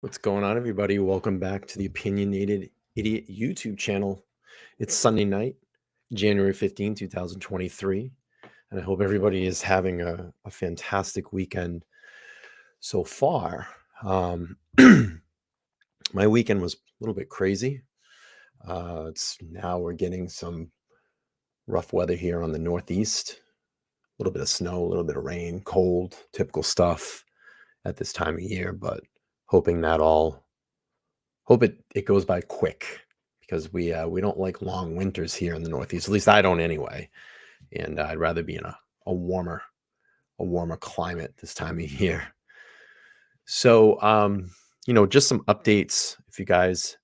What's going on, everybody? Welcome back to the Opinionated Idiot YouTube channel. It's Sunday night, January 15, 2023, and I hope everybody is having a fantastic weekend so far. My weekend was a little bit crazy. It's now we're getting some rough weather here on the Northeast, a little bit of snow, a little bit of rain, cold, typical stuff at this time of year, but hoping that all hope it goes by quick because we don't like long winters here in the Northeast. At least I don't anyway. And I'd rather be in a warmer a warmer climate this time of year. So just some updates if you guys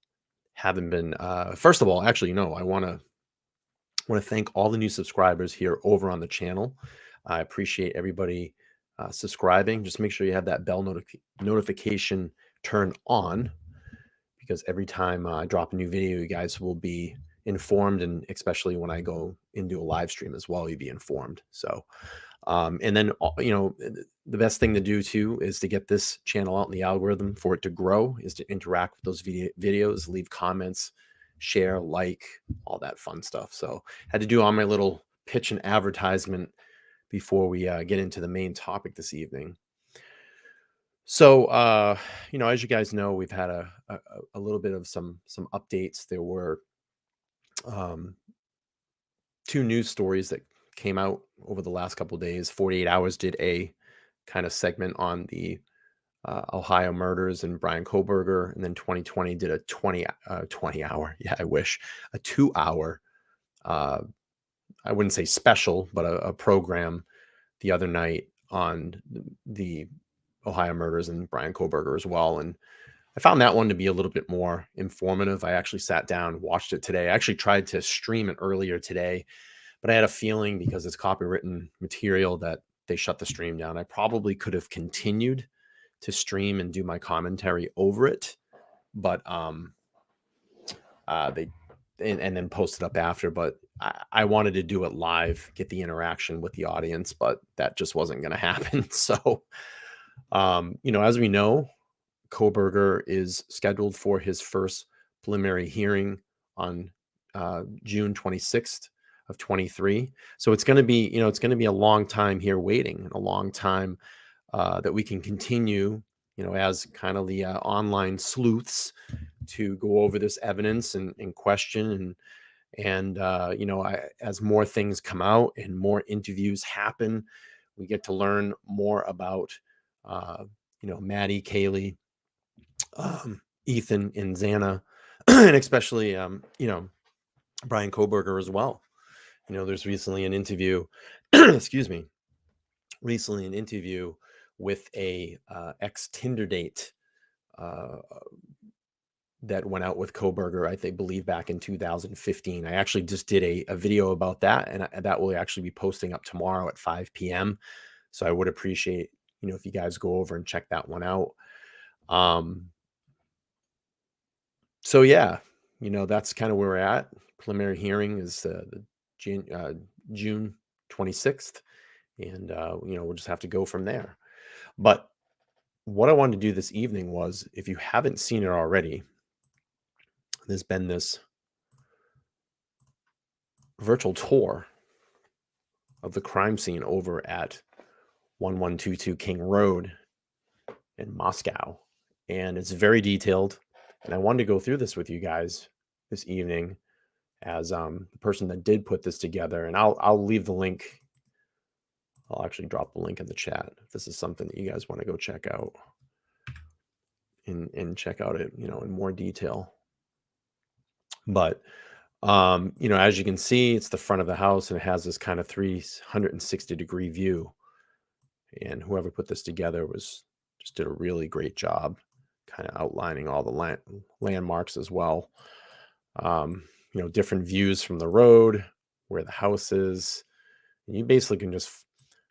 haven't been first of all, actually, I want to thank all the new subscribers here over on the channel. I appreciate everybody subscribing. Just make sure you have that bell notification turned on, because every time I drop a new video, you guys will be informed, and especially when I go into a live stream as well, you'll be informed. So, and then, the best thing to do too is to get this channel out in the algorithm for it to grow, is to interact with those videos, leave comments, share, like, all that fun stuff. So had to do all my little pitch and advertisement before we get into the main topic this evening. So, as you guys know, we've had a little bit of some updates. There were two news stories that came out over the last couple of days. 48 Hours did a kind of segment on the Ohio murders and Bryan Kohberger, and then 2020 did a 20 hour, yeah, I wish, a 2 hour, I wouldn't say special, but a program the other night on the Ohio murders and Bryan Kohberger as well. And I found that one to be a little bit more informative. I actually sat down, watched it today. I actually tried to stream it earlier today, but I had a feeling, because it's copywritten material, that they shut the stream down. I probably could have continued to stream and do my commentary over it, but they and then post it up after. But I wanted to do it live, get the interaction with the audience, but that just wasn't going to happen. So, as we know, Kohberger is scheduled for his first preliminary hearing on June 26th of 23. So it's going to be, it's going to be a long time here waiting, and a long time that we can continue, as kind of the online sleuths, to go over this evidence and question. And as more things come out and more interviews happen, we get to learn more about, Maddie, Kaylee, Ethan, and Xana, and especially, Bryan Kohberger as well. There's recently an interview, excuse me, with a ex Tinder date that went out with Kohberger, I believe back in 2015. I actually just did a video about that, and that will actually be posting up tomorrow at 5 p.m. So I would appreciate, if you guys go over and check that one out. So yeah, that's kind of where we're at. Preliminary hearing is the June 26th, and we'll just have to go from there. But what I wanted to do this evening was, if you haven't seen it already, there's been this virtual tour of the crime scene over at 1122 King Road in Moscow, and it's very detailed. And I wanted to go through this with you guys this evening, as the person that did put this together. And I'll leave the link. I'll actually drop the link in the chat if this is something that you guys want to go check out and check out it, in more detail. But as you can see, it's the front of the house, and it has this kind of 360-degree view. And whoever put this together just did a really great job, kind of outlining all the landmarks as well. Different views from the road, where the house is. And you basically can just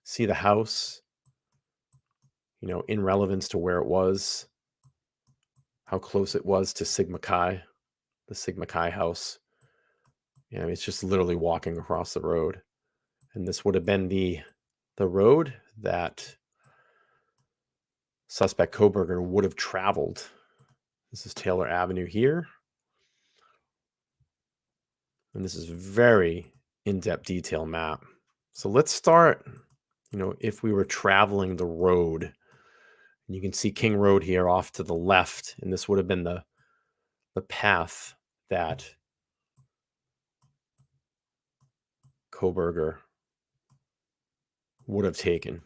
see the house, in relevance to where it was, how close it was to Sigma Chi, the Sigma Chi house. It's just literally walking across the road. And this would have been the road that suspect Kohberger would have traveled This is Taylor Avenue here. And this is very in-depth detail map. So let's start, if we were traveling the road, and you can see King Road here off to the left, and this would have been the path that Kohberger would have taken.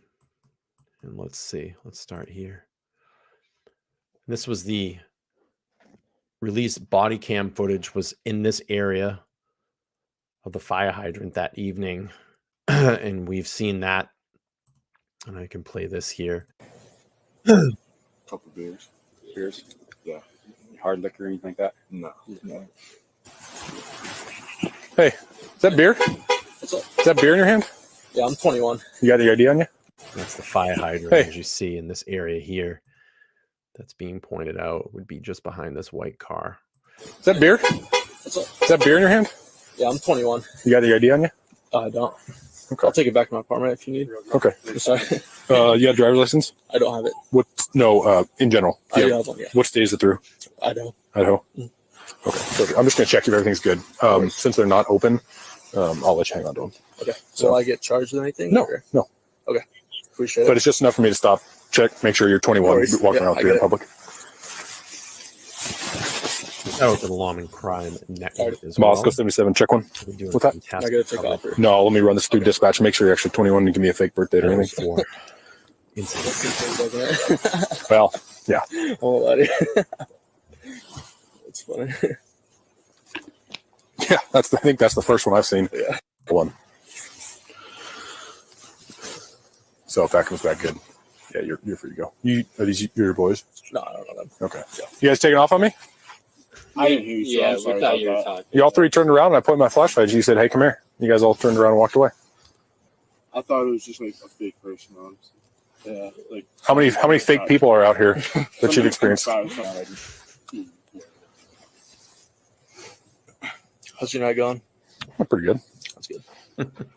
And let's see, let's start here. This was the released body cam footage, was in this area of the fire hydrant that evening. And we've seen that. And I can play this here. Couple beers. Beers? Yeah. Hard liquor or anything like that? No. Hey, is that beer? What's up? Is that beer in your hand? Yeah, I'm 21. You got the ID on you? That's the fire hydrant, Hey. as you see in this area here that's being pointed out, would be just behind this white car. Is that beer? What's up? Is that beer in your hand? Yeah, I'm 21. You got the ID on you? I don't. Okay. I'll take it back to my apartment if you need. Okay. Sorry. You got a driver's license? I don't have it. What? No, in general. I Yeah. do have one, yeah. What state is it through? Idaho. Idaho? Mm. Okay. Perfect. I'm just going to check if everything's good. Since they're not open, I'll let you hang on to them. Okay. So- Will I get charged with anything? No, or- no. Okay. Appreciate But it. it's just enough for me to stop, check, make sure you're 21, No worries. walking Yeah, around I here in get it. public. That was an alarming crime network as Moscow well. 77, check one. We're doing What's that? fantastic I gotta take coverage off or No, let me run this through dispatch. Make sure you're actually 21 and give me a fake birthday or anything. for incidents. doesn't it? Well, yeah. I won't lie to you. It's funny. Yeah, I think that's the first one I've seen. Yeah. One. So if that comes back good, yeah, you're free to go. Are these your boys? No, I don't know them. Okay. You guys taking off on me? I didn't hear you. So Yeah, I'm we sorry thought about you were that. talking. You all three turned around and I pointed my flashlight and you said, "Hey, come here." You guys all turned around and walked away. I thought it was just like a fake person. Honestly. Yeah. Like How many fake people are out here that you've experienced? How's your night going? Pretty good. That's good.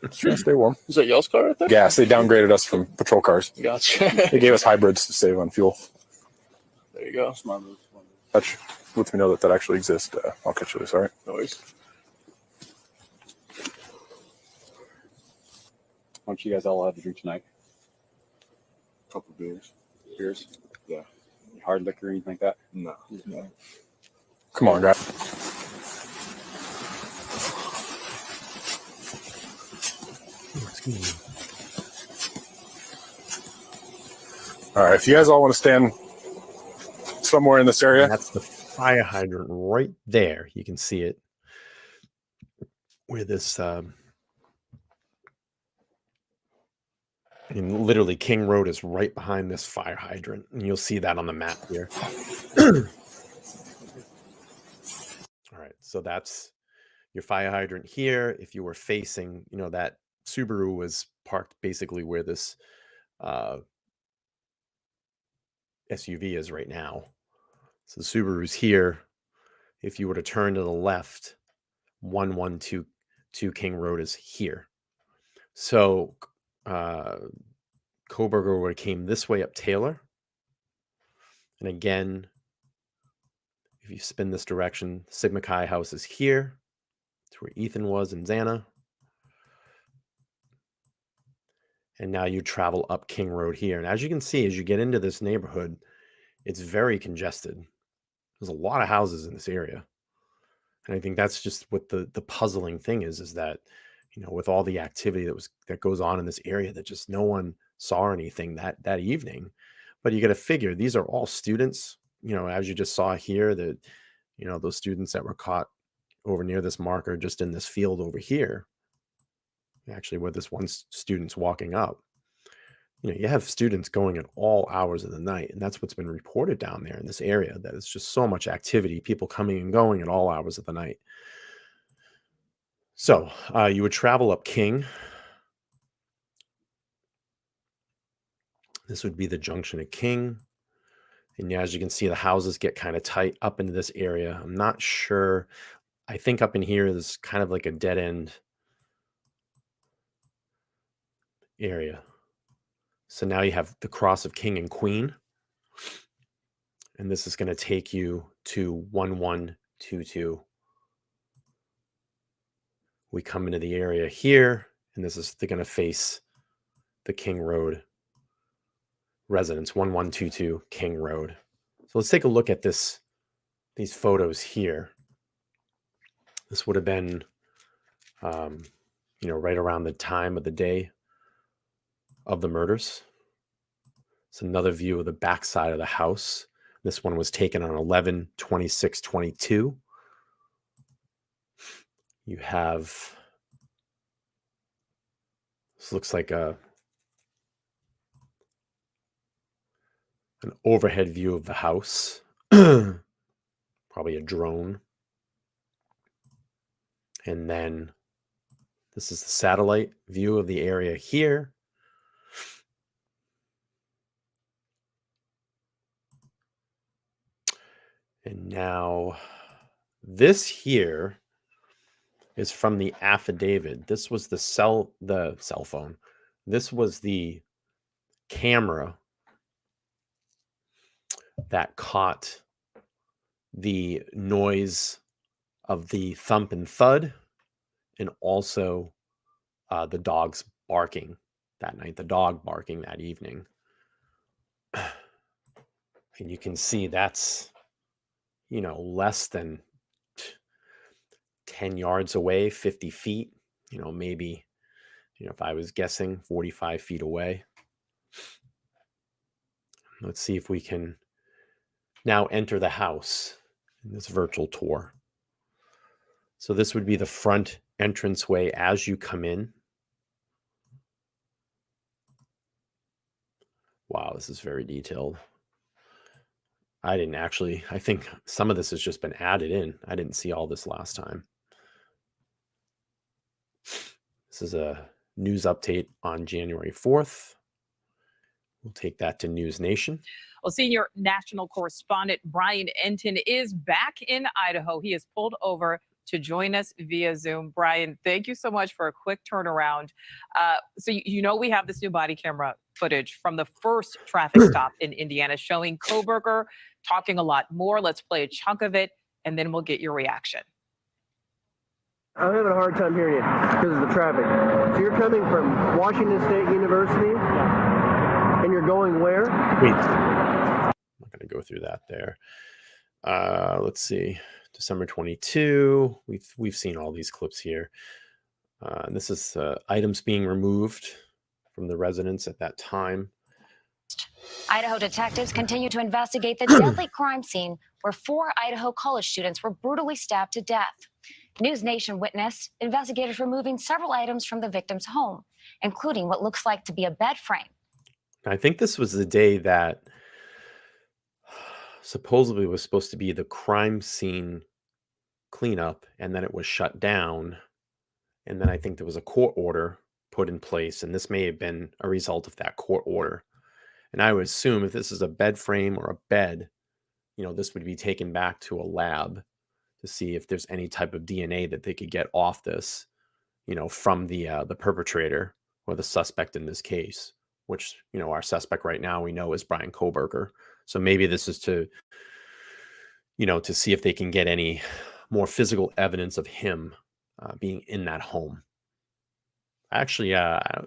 Just trying to stay warm. Is that y'all's car right there? Gas. They downgraded us from patrol cars. Gotcha. They gave us hybrids to save on fuel. There you go. Smart move. That lets me know that actually exists. I'll catch you this. All right. No worries. Why don't you guys all have a drink tonight? Couple beers. Beers? Yeah. Hard liquor or anything like that? No. Come on, guys. Excuse me. All right. If you guys all want to stand somewhere in this area. And that's the fire hydrant right there. You can see it where this and literally King Road is right behind this fire hydrant, and you'll see that on the map here. All right, so that's your fire hydrant here. If you were facing, that Subaru was parked basically where this SUV is right now. So the Subaru's here. If you were to turn to the left, 1122 King Road is here. So Kohberger would have came this way up Taylor. And again, if you spin this direction, Sigma Chi house is here. It's where Ethan was and Xana. And now you travel up King Road here. And as you can see, as you get into this neighborhood, it's very congested. There's a lot of houses in this area. And I think that's just what the puzzling thing is that, with all the activity that goes on in this area, that just no one saw anything that evening. But you got to figure these are all students, as you just saw here, that, those students that were caught over near this marker, just in this field over here, actually where this one student's walking up. You have students going at all hours of the night, and that's what's been reported down there in this area, that it's just so much activity, people coming and going at all hours of the night. So you would travel up King. This would be the junction at King. And as you can see, the houses get kind of tight up into this area. I'm not sure. I think up in here is kind of like a dead end area. So now you have the cross of King and Queen. And this is going to take you to 1122. We come into the area here, and they're going to face the King Road residence, 1122 King Road. So let's take a look at these photos here. This would have been, right around the time of the day of the murders. It's another view of the backside of the house. This one was taken on 11/26/22. You have, this looks like an overhead view of the house, probably a drone. And then this is the satellite view of the area here. And now this here is from the affidavit. This was the cell phone. This was the camera that caught the noise of the thump and thud, and also the dogs barking that night, the dog barking that evening. And you can see that's, less than 10 yards away, 50 feet, maybe, if I was guessing, 45 feet away. Let's see if we can now enter the house in this virtual tour. So this would be the front entranceway as you come in. Wow, this is very detailed. I think some of this has just been added in. I didn't see all this last time. This is a news update on January 4th. We'll take that to News Nation. Well, senior national correspondent Bryan Kohberger is back in Idaho. He is pulled over to join us via Zoom. Bryan, thank you so much for a quick turnaround. So we have this new body camera footage from the first traffic stop in Indiana showing Kohberger talking a lot more. Let's play a chunk of it, and then we'll get your reaction. I'm having a hard time hearing you because of the traffic. So you're coming from Washington State University, and you're going where? Wait, I'm not going to go through that there. Let's see. December 22. We've seen all these clips here. This is items being removed from the residence at that time. Idaho detectives continue to investigate the deadly crime scene where 4 Idaho college students were brutally stabbed to death. News Nation witnessed investigators removing several items from the victim's home, including what looks like to be a bed frame. I think this was the day that supposedly was supposed to be the crime scene cleanup, and then it was shut down. And then I think there was a court order put in place, and this may have been a result of that court order. And I would assume if this is a bed frame or a bed, this would be taken back to a lab to see if there's any type of DNA that they could get off this, from the perpetrator or the suspect in this case, which, our suspect right now we know is Bryan Kohberger. So maybe this is to see if they can get any more physical evidence of him being in that home. Actually, I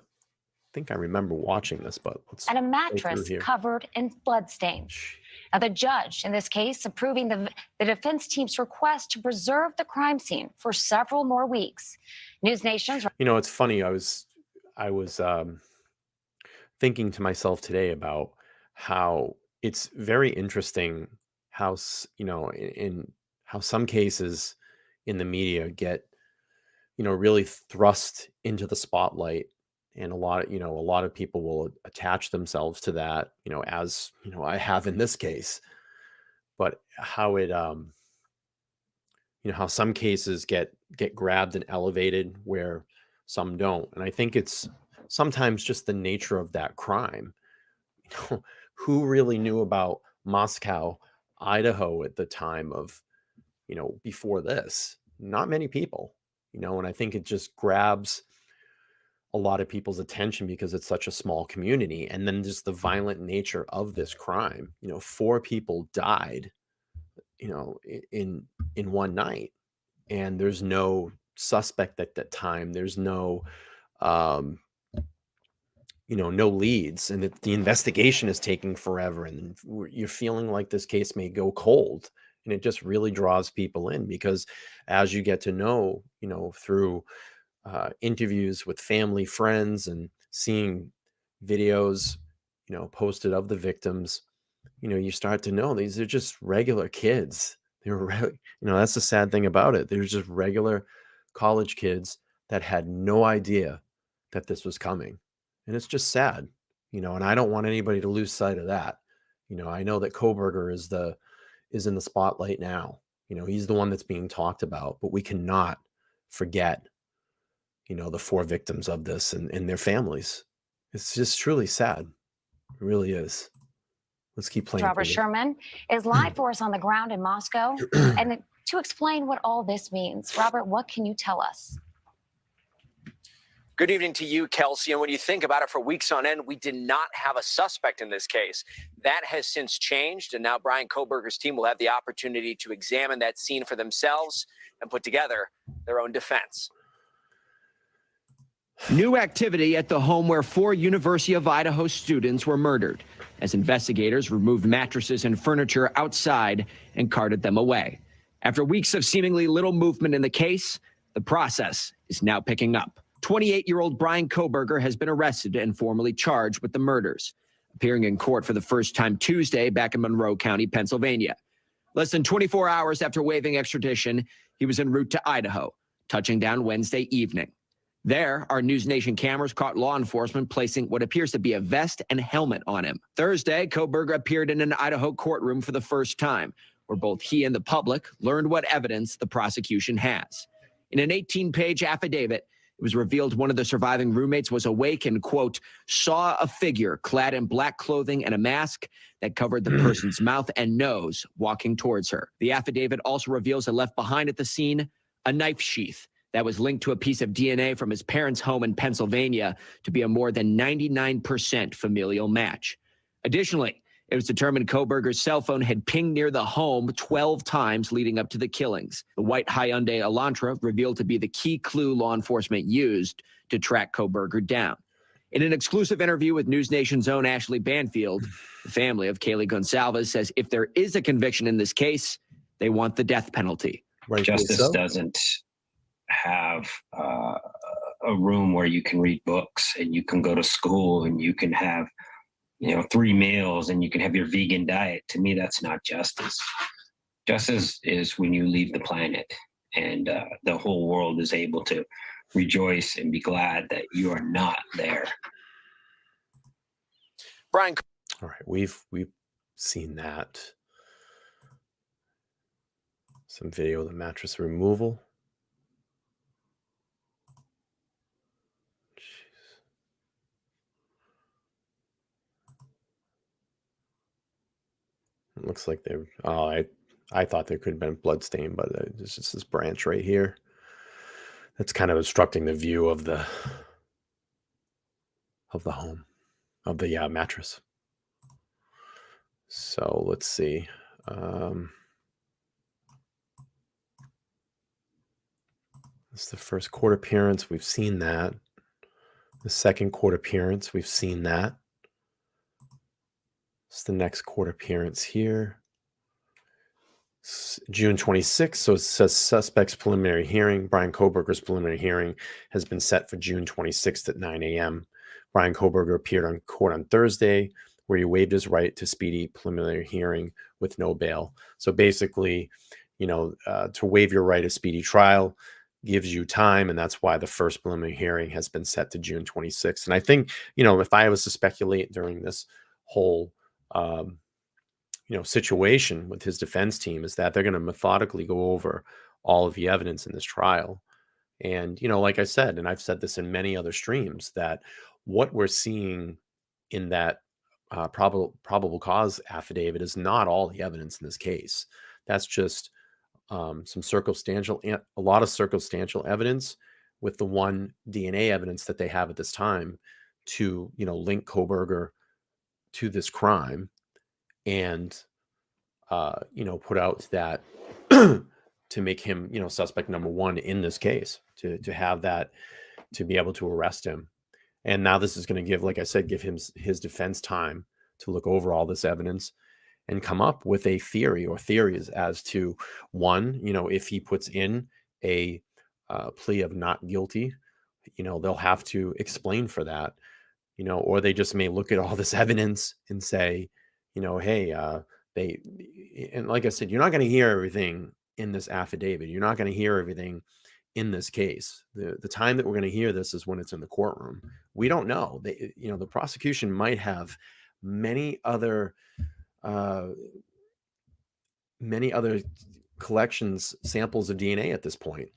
think I remember watching this, but let's and a mattress covered in bloodstains. Now, the judge in this case approving the defense team's request to preserve the crime scene for several more weeks. News Nation's. It's funny. I was thinking to myself today about how it's very interesting how in how some cases in the media get really thrust into the spotlight, and a lot of people will attach themselves to that, as I have in this case. But how it how some cases get grabbed and elevated where some don't. And I think it's sometimes just the nature of that crime. Who really knew about Moscow, Idaho at the time of, before this? Not many people, and I think it just grabs a lot of people's attention because it's such a small community. And then just the violent nature of this crime. 4 people died, in one night, and there's no suspect at that time. There's no, um, no leads, and the investigation is taking forever, and you're feeling like this case may go cold. And it just really draws people in because as you get to know, through interviews with family, friends, and seeing videos, posted of the victims, you start to know these are just regular kids. That's the sad thing about it. They're just regular college kids that had no idea that this was coming. And it's just sad, and I don't want anybody to lose sight of that. I know that Kohberger is in the spotlight now. He's the one that's being talked about, but we cannot forget, the 4 victims of this and their families. It's just truly sad. It really is. Let's keep playing. Robert Sherman is live for us on the ground in Moscow. And to explain what all this means, Robert, what can you tell us? Good evening to you, Kelsey. And when you think about it, for weeks on end, we did not have a suspect in this case. That has since changed, and now Bryan Kohberger's team will have the opportunity to examine that scene for themselves and put together their own defense. New activity at the home where 4 University of Idaho students were murdered, as investigators removed mattresses and furniture outside and carted them away. After weeks of seemingly little movement in the case, the process is now picking up. 28-year-old Bryan Kohberger has been arrested and formally charged with the murders, appearing in court for the first time Tuesday back in Monroe County, Pennsylvania. Less than 24 hours after waiving extradition, he was en route to Idaho, touching down Wednesday evening. There, our News Nation cameras caught law enforcement placing what appears to be a vest and helmet on him. Thursday, Kohberger appeared in an Idaho courtroom for the first time, where both he and the public learned what evidence the prosecution has. In an 18-page affidavit, it was revealed one of the surviving roommates was awake and, quote, saw a figure clad in black clothing and a mask that covered the person's mouth and nose walking towards her. The affidavit also reveals a left behind at the scene a knife sheath that was linked to a piece of DNA from his parents' home in Pennsylvania to be a more than 99% familial match. Additionally, it was determined Kohberger's cell phone had pinged near the home 12 times leading up to the killings. The white Hyundai Elantra revealed to be the key clue law enforcement used to track Kohberger down. In an exclusive interview with News Nation's own Ashley Banfield, the family of Kaylee Gonsalves says if there is a conviction in this case, they want the death penalty. Justice doesn't have a room where you can read books and you can go to school and you can have 3 meals and you can have your vegan diet. To me, that's not justice. Justice is when you leave the planet and the whole world is able to rejoice and be glad that you are not there. Bryan. All right, we've seen that. Some video of the mattress removal. It looks like they're. Oh, I thought there could have been blood stain, but there's just this branch right here that's kind of obstructing the view of the home, of the mattress. So let's see. This is the first court appearance. We've seen that. The second court appearance. We've seen that. It's the next court appearance here. June 26th. So it says suspect's preliminary hearing. Bryan Kohberger's preliminary hearing has been set for June 26th at 9 a.m. Bryan Kohberger appeared on court on Thursday, where he waived his right to speedy preliminary hearing with no bail. So basically, to waive your right of speedy trial gives you time, and that's why the first preliminary hearing has been set to June 26th. And I think, if I was to speculate during this whole situation with his defense team, is that they're going to methodically go over all of the evidence in this trial. And, like I said, and I've said this in many other streams, that what we're seeing in that probable cause affidavit is not all the evidence in this case. That's just a lot of circumstantial evidence with the one DNA evidence that they have at this time to, link Kohberger to this crime and, put out that to make him, suspect number one in this case, to have that, to be able to arrest him. And now this is going to give, like I said, give him his defense time to look over all this evidence and come up with a theory or theories as to, one, if he puts in a plea of not guilty, they'll have to explain for that, or they just may look at all this evidence and say, hey, and like I said, you're not going to hear everything in this affidavit. You're not going to hear everything in this case. The time that we're going to hear this is when it's in the courtroom. We don't know. The prosecution might have many other samples of DNA at this point.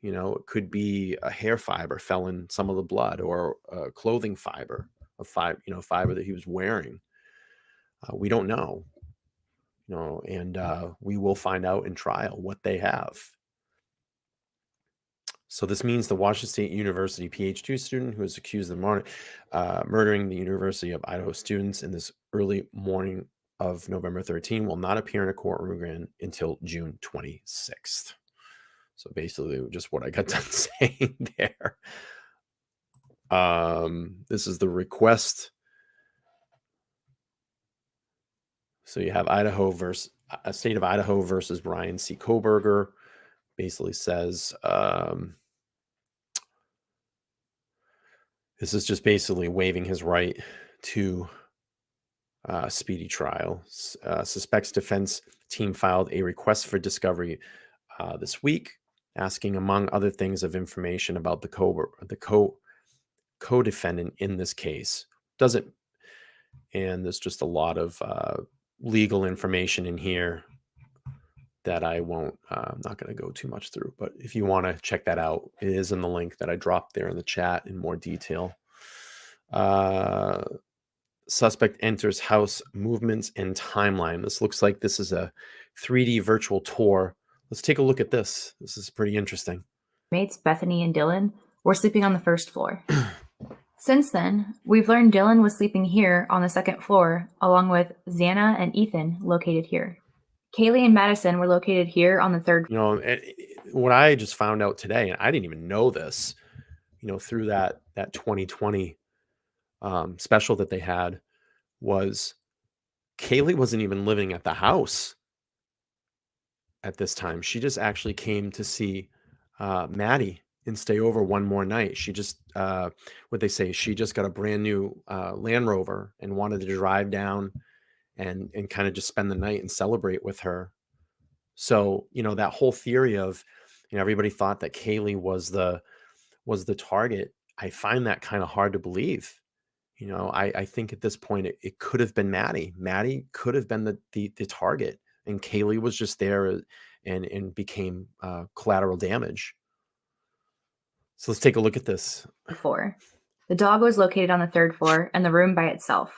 It could be a hair fiber fell in some of the blood, or a clothing fiber, fiber that he was wearing. We don't know, and we will find out in trial what they have. So this means the Washington State University PhD student who is accused of murdering the University of Idaho students in this early morning of November 13 will not appear in a courtroom again until June 26th. So basically just what I got done saying there. This is the request. So you have state of Idaho versus Bryan C. Kohberger. Basically says, this is just basically waiving his right to speedy trial. Suspects defense team filed a request for discovery this week, asking, among other things, of information about the co-defendant in this case. And there's just a lot of legal information in here that I won't, I'm not going to go too much through, but if you want to check that out, it is in the link that I dropped there in the chat in more detail. Suspect enters house, movements and timeline. This looks like this is a 3D virtual tour. Let's take a look at this. This is pretty interesting. Mates Bethany and Dylan were sleeping on the first floor. Since then, we've learned Dylan was sleeping here on the second floor, along with Xana and Ethan located here. Kaylee and Madison were located here on the third. What I just found out today, and I didn't even know this, through that 2020 special that they had, was Kaylee wasn't even living at the house at this time. She just actually came to see Maddie and stay over one more night. She just, what they say, she just got a brand new Land Rover and wanted to drive down and kind of just spend the night and celebrate with her. So, that whole theory of, everybody thought that Kaylee was the target. I find that kind of hard to believe. I think at this point it could have been Maddie. Maddie could have been the target, and Kaylee was just there and became collateral damage. So let's take a look at this. Floor. The dog was located on the third floor and the room by itself.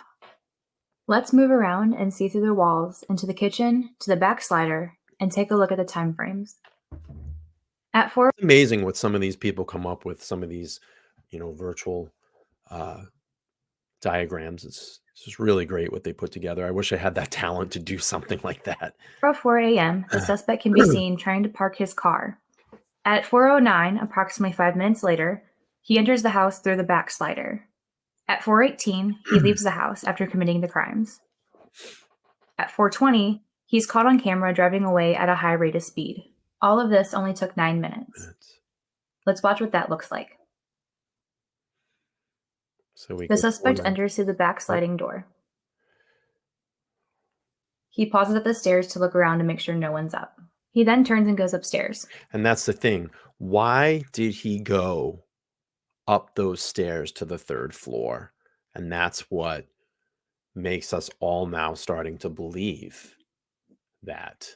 Let's move around and see through the walls into the kitchen, to the back slider, and take a look at the time frames. At 4. It's amazing what some of these people come up with, some of these, virtual diagrams. It's just really great what they put together. I wish I had that talent to do something like that. At 4 a.m., the suspect can be seen trying to park his car. At 4:09, approximately 5 minutes later, he enters the house through the back slider. At 4:18, he leaves the house after committing the crimes. At 4:20, he's caught on camera driving away at a high rate of speed. All of this only took 9 minutes. Let's watch what that looks like. So the suspect enters through the back sliding door. He pauses at the stairs to look around to make sure no one's up. He then turns and goes upstairs. And that's the thing. Why did he go up those stairs to the third floor? And that's what makes us all now starting to believe that,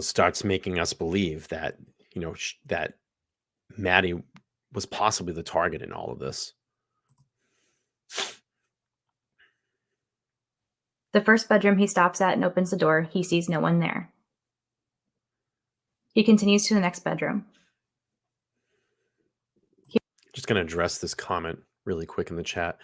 starts making us believe that, that Maddie was possibly the target in all of this. The first bedroom he stops at and opens the door, he sees no one there. He continues to the next bedroom. Just going to address this comment really quick in the chat.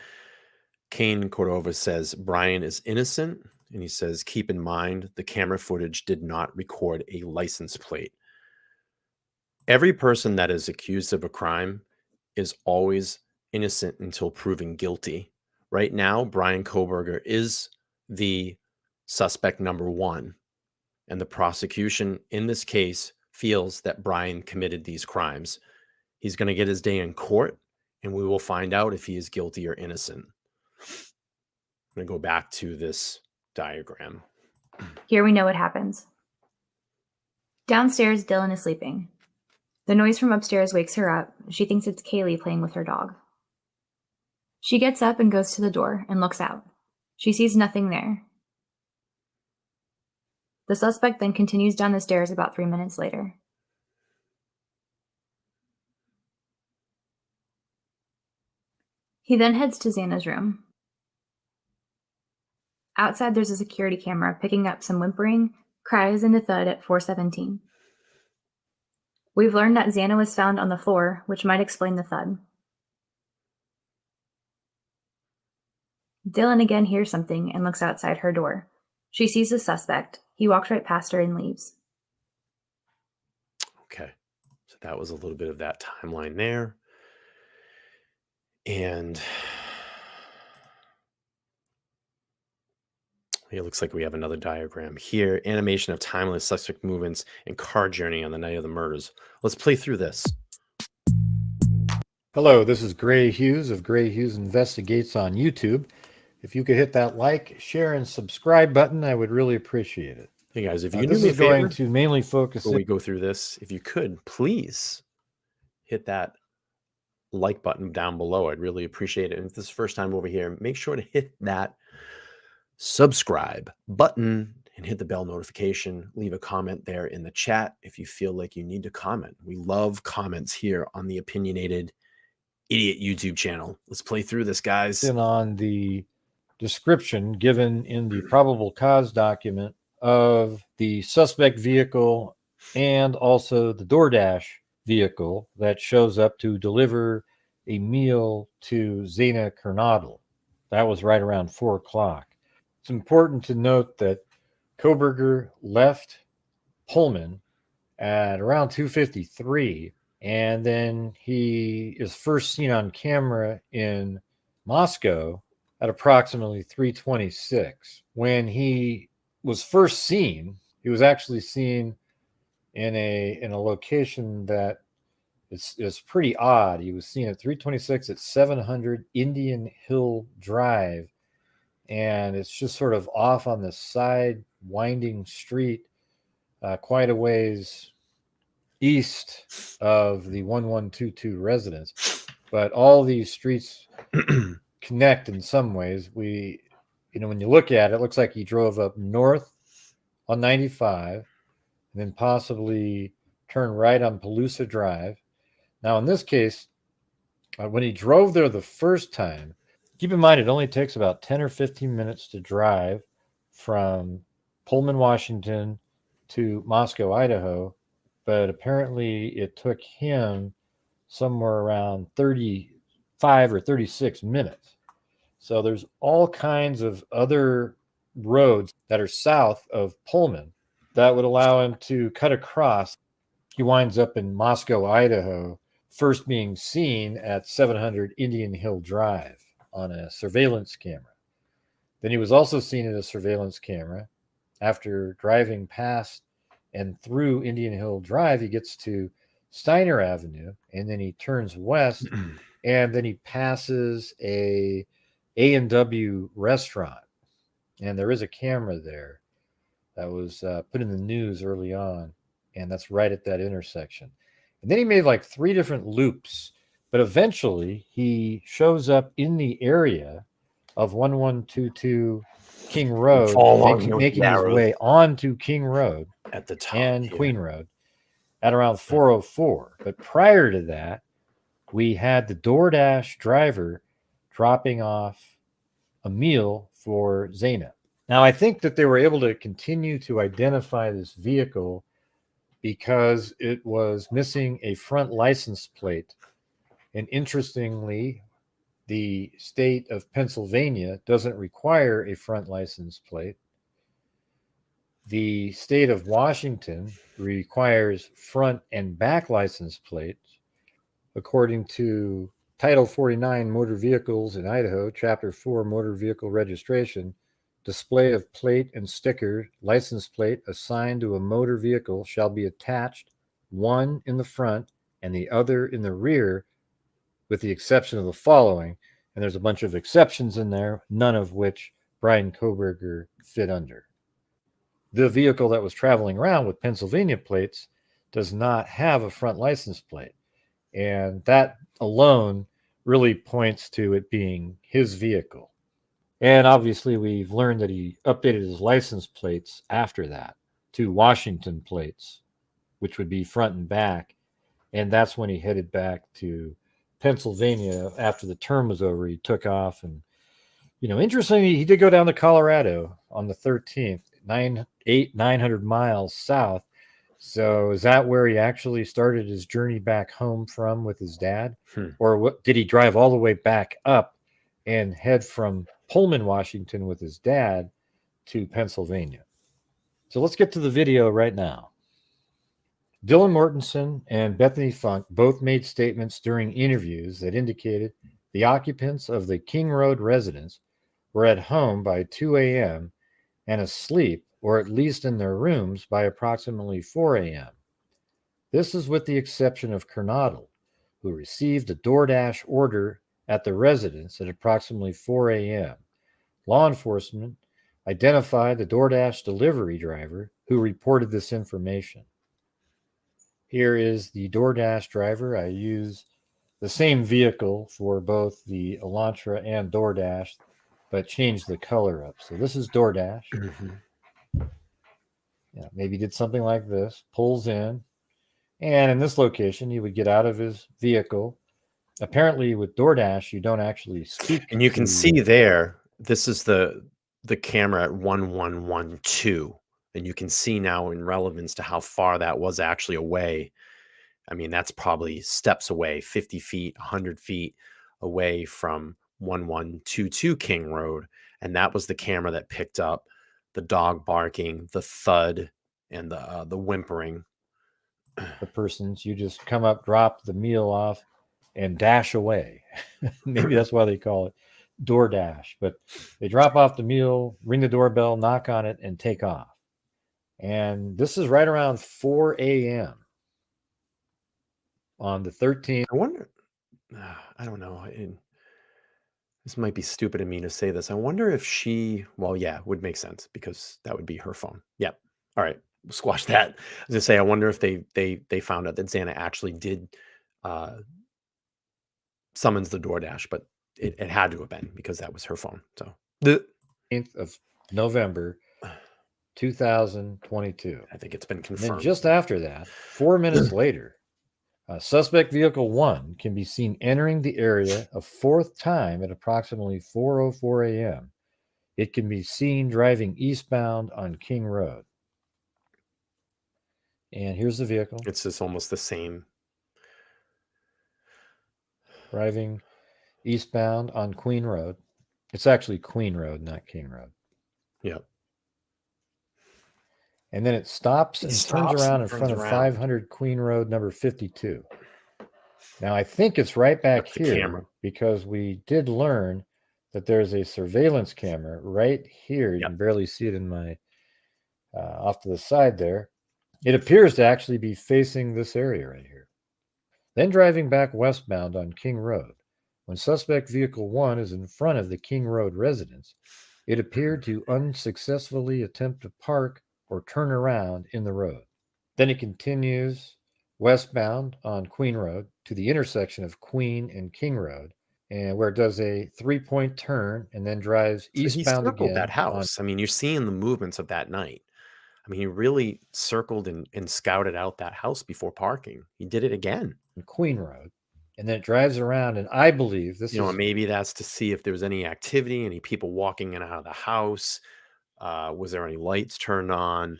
Kane Cordova says Bryan is innocent, and he says, keep in mind the camera footage did not record a license plate. Every person that is accused of a crime is always innocent until proven guilty. Right now, Bryan Kohberger is the suspect number one, and the prosecution in this case feels that Bryan committed these crimes. He's going to get his day in court, and we will find out if he is guilty or innocent. I'm going to go back to this diagram. Here we know what happens. Downstairs, Dylan is sleeping. The noise from upstairs wakes her up. She thinks it's Kaylee playing with her dog. She gets up and goes to the door and looks out. She sees nothing there. The suspect then continues down the stairs about 3 minutes later. He then heads to Xana's room. Outside, there's a security camera picking up some whimpering, cries, and a thud at 4:17. We've learned that Xana was found on the floor, which might explain the thud. Dylan again hears something and looks outside her door. She sees the suspect. He walks right past her and leaves. Okay, so that was a little bit of that timeline there. And it looks like we have another diagram here. Animation of timeless suspect movements and car journey on the night of the murders. Let's play through this. Hello, this is Gray Hughes of Gray Hughes Investigates on YouTube. If you could hit that like, share, and subscribe button, I would really appreciate it. Hey guys, if you can this do me a is going favor, to mainly focus before we go through this, if you could, please hit that like button down below. I'd really appreciate it. And if this is the first time over here, make sure to hit that subscribe button and hit the bell notification. Leave a comment there in the chat if you feel like you need to comment. We love comments here on the Opinionated Idiot YouTube channel. Let's play through this, guys. in on the description given in the probable cause document of the suspect vehicle and also the DoorDash vehicle that shows up to deliver a meal to Xana Kernodle. That was right around 4 o'clock. It's important to note that Kohberger left Pullman at around 2:53, and then he is first seen on camera in Moscow at approximately 3:26. When he was first seen, he was actually seen in a location that is pretty odd. He was seen at 3:26 at 700 Indian Hill Drive, and it's just sort of off on the side winding street, quite a ways east of the 1122 residence. But all these streets connect in some ways. When you look at it, it looks like he drove up north on 95 and then possibly turned right on Palusa Drive. Now, in this case, when he drove there the first time, keep in mind it only takes about 10 or 15 minutes to drive from Pullman, Washington to Moscow, Idaho, but apparently it took him somewhere around 35 or 36 minutes. So there's all kinds of other roads that are south of Pullman that would allow him to cut across. He winds up in Moscow, Idaho, first being seen at 700 Indian Hill Drive on a surveillance camera. Then he was also seen at a surveillance camera after driving past and through Indian Hill Drive. He gets to Steiner Avenue, and then he turns west, and then he passes a A&W restaurant. And there is a camera there that was put in the news early on, and that's right at that intersection. And then he made like 3 different loops, but eventually he shows up in the area of 1122 King Road, making his way onto King Road at the top and here. Queen Road at around 4:04. But prior to that, we had the DoorDash driver dropping off a meal for Xana. Now, I think that they were able to continue to identify this vehicle because it was missing a front license plate. And interestingly, the state of Pennsylvania doesn't require a front license plate. The state of Washington requires front and back license plates. According to Title 49 Motor Vehicles in Idaho, Chapter 4 Motor Vehicle Registration, display of plate and sticker, license plate assigned to a motor vehicle shall be attached, one in the front and the other in the rear, with the exception of the following. And there's a bunch of exceptions in there, none of which Bryan Kohberger fit under. The vehicle that was traveling around with Pennsylvania plates does not have a front license plate. And that alone really points to it being his vehicle. And obviously, we've learned that he updated his license plates after that to Washington plates, which would be front and back. And that's when he headed back to Pennsylvania after the term was over. He took off. And, interestingly, he did go down to Colorado on the 13th, 900 miles south. So is that where he actually started his journey back home from with his dad? Or did he drive all the way back up and head from Pullman, Washington with his dad to Pennsylvania? So let's get to the video right now. Dylan Mortensen and Bethany Funk both made statements during interviews that indicated the occupants of the King Road residence were at home by 2 a.m. and asleep, or at least in their rooms, by approximately 4 a.m. This is with the exception of Kernodle, who received a DoorDash order at the residence at approximately 4 a.m. Law enforcement identified the DoorDash delivery driver who reported this information. Here is the DoorDash driver. I use the same vehicle for both the Elantra and DoorDash, but changed the color up. So this is DoorDash. Yeah, maybe did something like this, pulls in, and in this location, he would get out of his vehicle. Apparently, with DoorDash, you don't actually speak. And you can see there, this is the camera at 1112. And you can see now in relevance to how far that was actually away. I mean, that's probably steps away, 50 feet, 100 feet away from 1122 King Road. And that was the camera that picked up the dog barking, the thud, and the whimpering. The persons, you just come up, drop the meal off, and dash away. Maybe that's why they call it DoorDash. But they drop off the meal, ring the doorbell, knock on it, and take off. And this is right around 4 a.m. on the 13th. I wonder, I don't know. This might be stupid of me to say this. I wonder if it would make sense because that would be her phone. Yeah. All right. We'll squash that. I was going to say, I wonder if they found out that Xana actually did summons the DoorDash, but it had to have been because that was her phone. So the 8th of November, 2022. I think it's been confirmed. And then just after that, 4 minutes later, suspect vehicle 1 can be seen entering the area a fourth time at approximately 4:04 a.m. It can be seen driving eastbound on King Road. And here's the vehicle. It's just almost the same. Driving eastbound on Queen Road. It's actually Queen Road, not King Road. Yeah. And then it stops and turns around in front of 500 Queen Road, number 52. Now, I think it's right back here because we did learn that there's a surveillance camera right here. You can barely see it in my off to the side there. It appears to actually be facing this area right here. Then driving back westbound on King Road. When suspect vehicle 1 is in front of the King Road residence, it appeared to unsuccessfully attempt to park or turn around in the road. Then it continues westbound on Queen Road to the intersection of Queen and King Road, and where it does a 3-point turn and then drives eastbound again. That house. I mean, you're seeing the movements of that night. I mean, he really circled and scouted out that house before parking. He did it again. Queen Road. And then it drives around, and I believe this is... maybe that's to see if there was any activity, any people walking in and out of the house. Was there any lights turned on?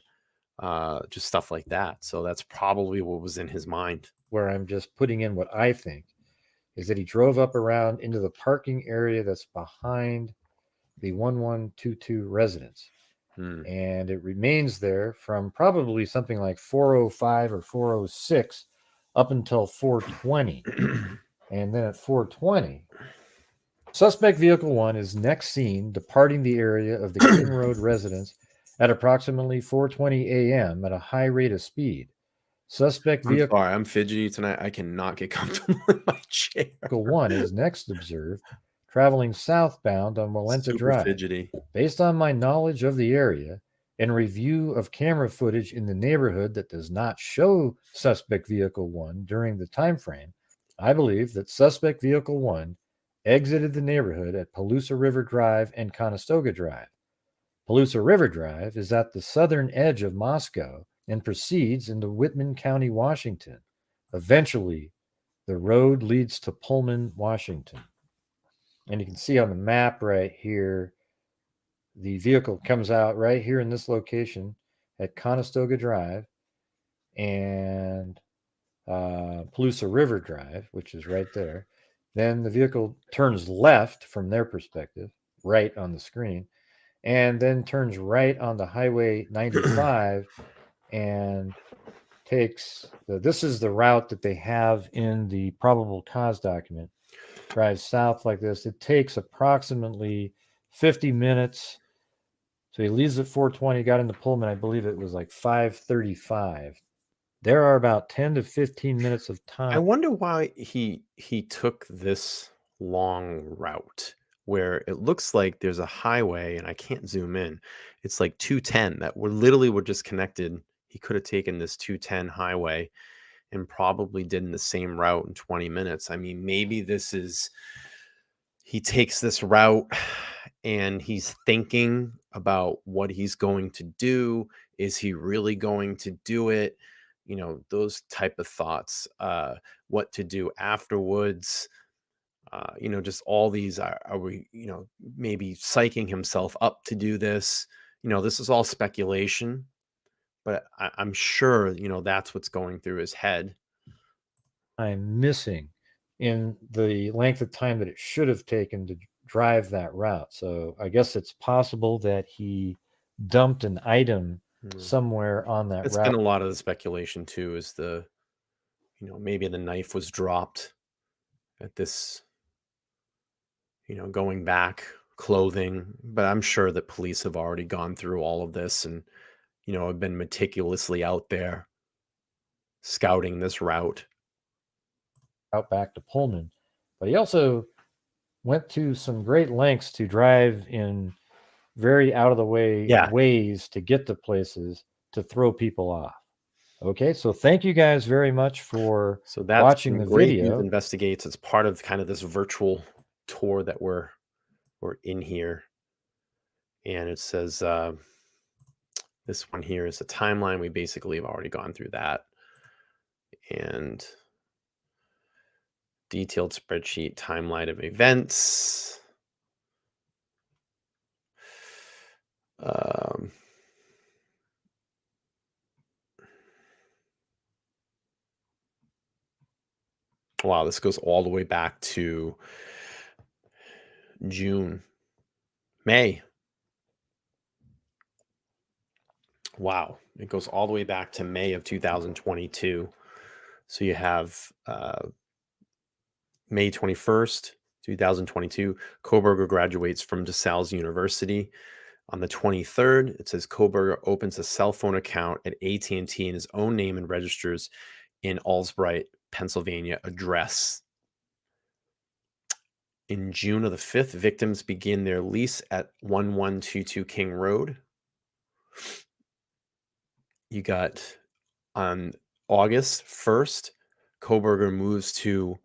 just stuff like that. So that's probably what was in his mind. Where I'm just putting in what I think is that he drove up around into the parking area that's behind the 1122 residence. And it remains there from probably something like 4:05 or 4:06 up until 4:20. And then at 4:20, suspect vehicle 1 is next seen departing the area of the King Road residence at approximately 4:20 a.m. at a high rate of speed. Suspect I'm vehicle sorry, I'm fidgety tonight. I cannot get comfortable in my chair. 1 is next observed traveling southbound on Walenta Super Drive. fidgety. Based on my knowledge of the area and review of camera footage in the neighborhood that does not show suspect vehicle 1 during the time frame, I believe that suspect vehicle 1 exited the neighborhood at Palusa River Drive and Conestoga Drive. Palusa River Drive is at the southern edge of Moscow and proceeds into Whitman County, Washington. Eventually, the road leads to Pullman, Washington. And you can see on the map right here, the vehicle comes out right here in this location at Conestoga Drive and Palusa River Drive, which is right there. Then the vehicle turns left from their perspective, right on the screen, and then turns right onto Highway 95 and takes this is the route that they have in the probable cause document. Drives south like this. It takes approximately 50 minutes. So he leaves at 4:20, got into Pullman. I believe it was like 5:35. There are about 10 to 15 minutes of time. I wonder why he took this long route where it looks like there's a highway, and I can't zoom in. It's like 210 that were just connected. He could have taken this 210 highway and probably did in the same route in 20 minutes. I mean, maybe he takes this route and he's thinking about what he's going to do. Is he really going to do it? You know, those type of thoughts, what to do afterwards. You know, just all these, are we, you know, maybe psyching himself up to do this? You know, this is all speculation, but I'm sure, you know, that's what's going through his head. I'm missing in the length of time that it should have taken to drive that route. So I guess it's possible that he dumped an item somewhere on that It's route. been a lot of the speculation too, is you know, maybe the knife was dropped at this, you know, going back, clothing, but I'm sure that police have already gone through all of this and, you know, have been meticulously out there scouting this route. Out back to Pullman. But he also went to some great lengths to drive in very out of the way ways to get to places to throw people off. Okay, so thank you guys very much for watching the video. Investigates. It's part of kind of this virtual tour that we're in here. And it says this one here is a timeline. We basically have already gone through that. And detailed spreadsheet timeline of events. Wow, this goes all the way back to May. Wow, it goes all the way back to May of 2022. So you have May 21st, 2022, Kohberger graduates from DeSales University. On the 23rd, it says Kohberger opens a cell phone account at AT&T in his own name and registers in Allsbright, Pennsylvania address. In June of the 5th, victims begin their lease at 1122 King Road. You got on August 1st, Kohberger moves to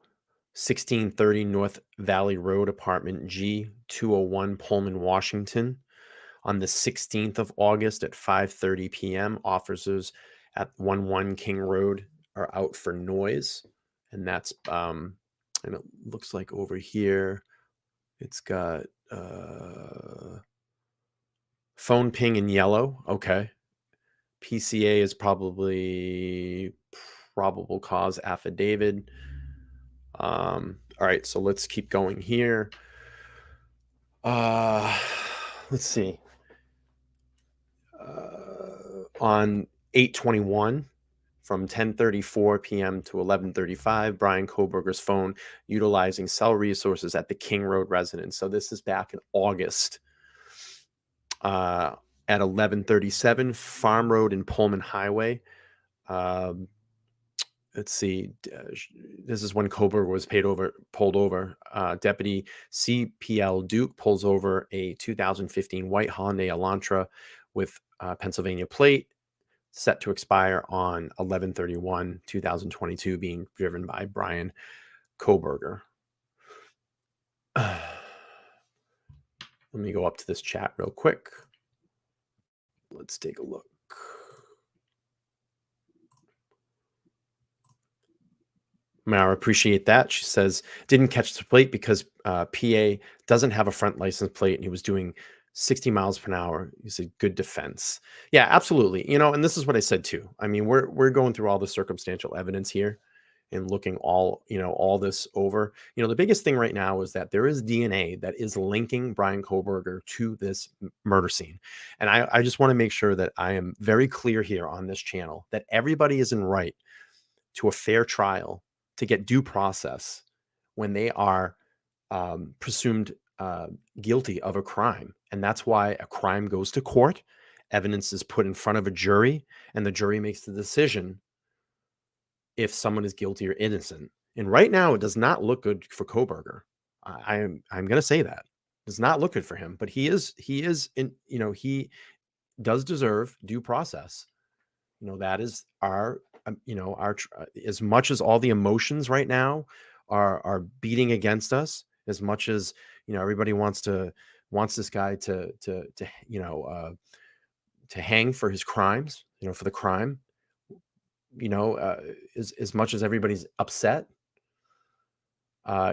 1630 North Valley Road, apartment G, 201 Pullman, Washington. On the 16th of August at 5:30 p.m., officers at 11 King Road are out for noise. And that's, and it looks like over here, it's got phone ping in yellow. Okay. PCA is probably probable cause affidavit. All right, so let's keep going here. Let's see. On 8/21, from 10:34 p.m. to 11:35, Bryan Kohberger's phone utilizing cell resources at the King Road residence. So this is back in August. At 11:37, Farm Road and Pullman Highway. Let's see. This is when Kohberger was pulled over. Deputy CPL Duke pulls over a 2015 white Hyundai Elantra with Pennsylvania plate, set to expire on 11/31/2022, being driven by Bryan Kohberger. Let me go up to this chat real quick. Let's take a look. Mara, appreciate that. She says, didn't catch the plate because PA doesn't have a front license plate and he was doing 60 miles per hour. You said good defense. Yeah, absolutely. You know, and this is what I said too. I mean, we're going through all the circumstantial evidence here and looking all this over. You know, the biggest thing right now is that there is DNA that is linking Bryan Kohberger to this murder scene. And I just want to make sure that I am very clear here on this channel that everybody is in right to a fair trial, to get due process when they are presumed guilty of a crime. And that's why a crime goes to court, evidence is put in front of a jury, and the jury makes the decision if someone is guilty or innocent. And right now, it does not look good for Kohberger. I'm going to say that. It does not look good for him, but he does deserve due process. You know, that is our as much as all the emotions right now are beating against us, as much as, you know, everybody wants this guy to hang for his crimes, you know, for the crime, you know, as much as everybody's upset,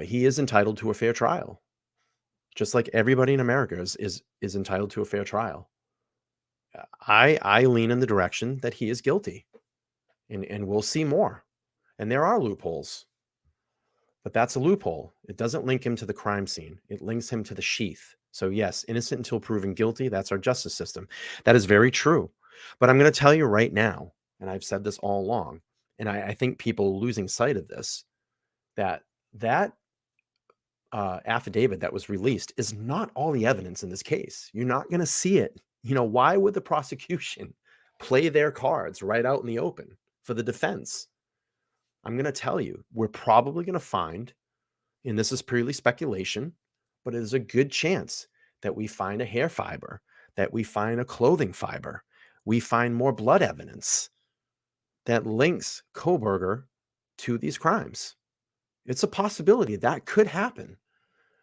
he is entitled to a fair trial, just like everybody in America is entitled to a fair trial. I lean in the direction that he is guilty. And we'll see more. And there are loopholes. But that's a loophole. It doesn't link him to the crime scene. It links him to the sheath. So yes, innocent until proven guilty. That's our justice system. That is very true. But I'm going to tell you right now, and I've said this all along, and I think people losing sight of this, that affidavit that was released is not all the evidence in this case. You're not going to see it. You know, why would the prosecution play their cards right out in the open for the defense? I'm going to tell you, we're probably going to find, and this is purely speculation, but it is a good chance that we find a hair fiber, that we find a clothing fiber, we find more blood evidence that links Kohberger to these crimes. It's a possibility that could happen,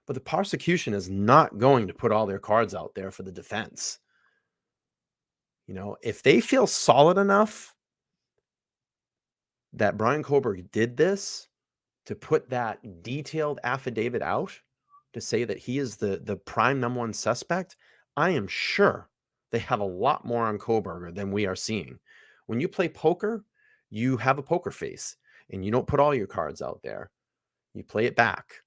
but the prosecution is not going to put all their cards out there for the defense. You know, if they feel solid enough that Bryan Kohberger did this, to put that detailed affidavit out to say that he is the prime #1 suspect, I am sure they have a lot more on Kohberger than we are seeing. When you play poker, you have a poker face and you don't put all your cards out there. You play it back.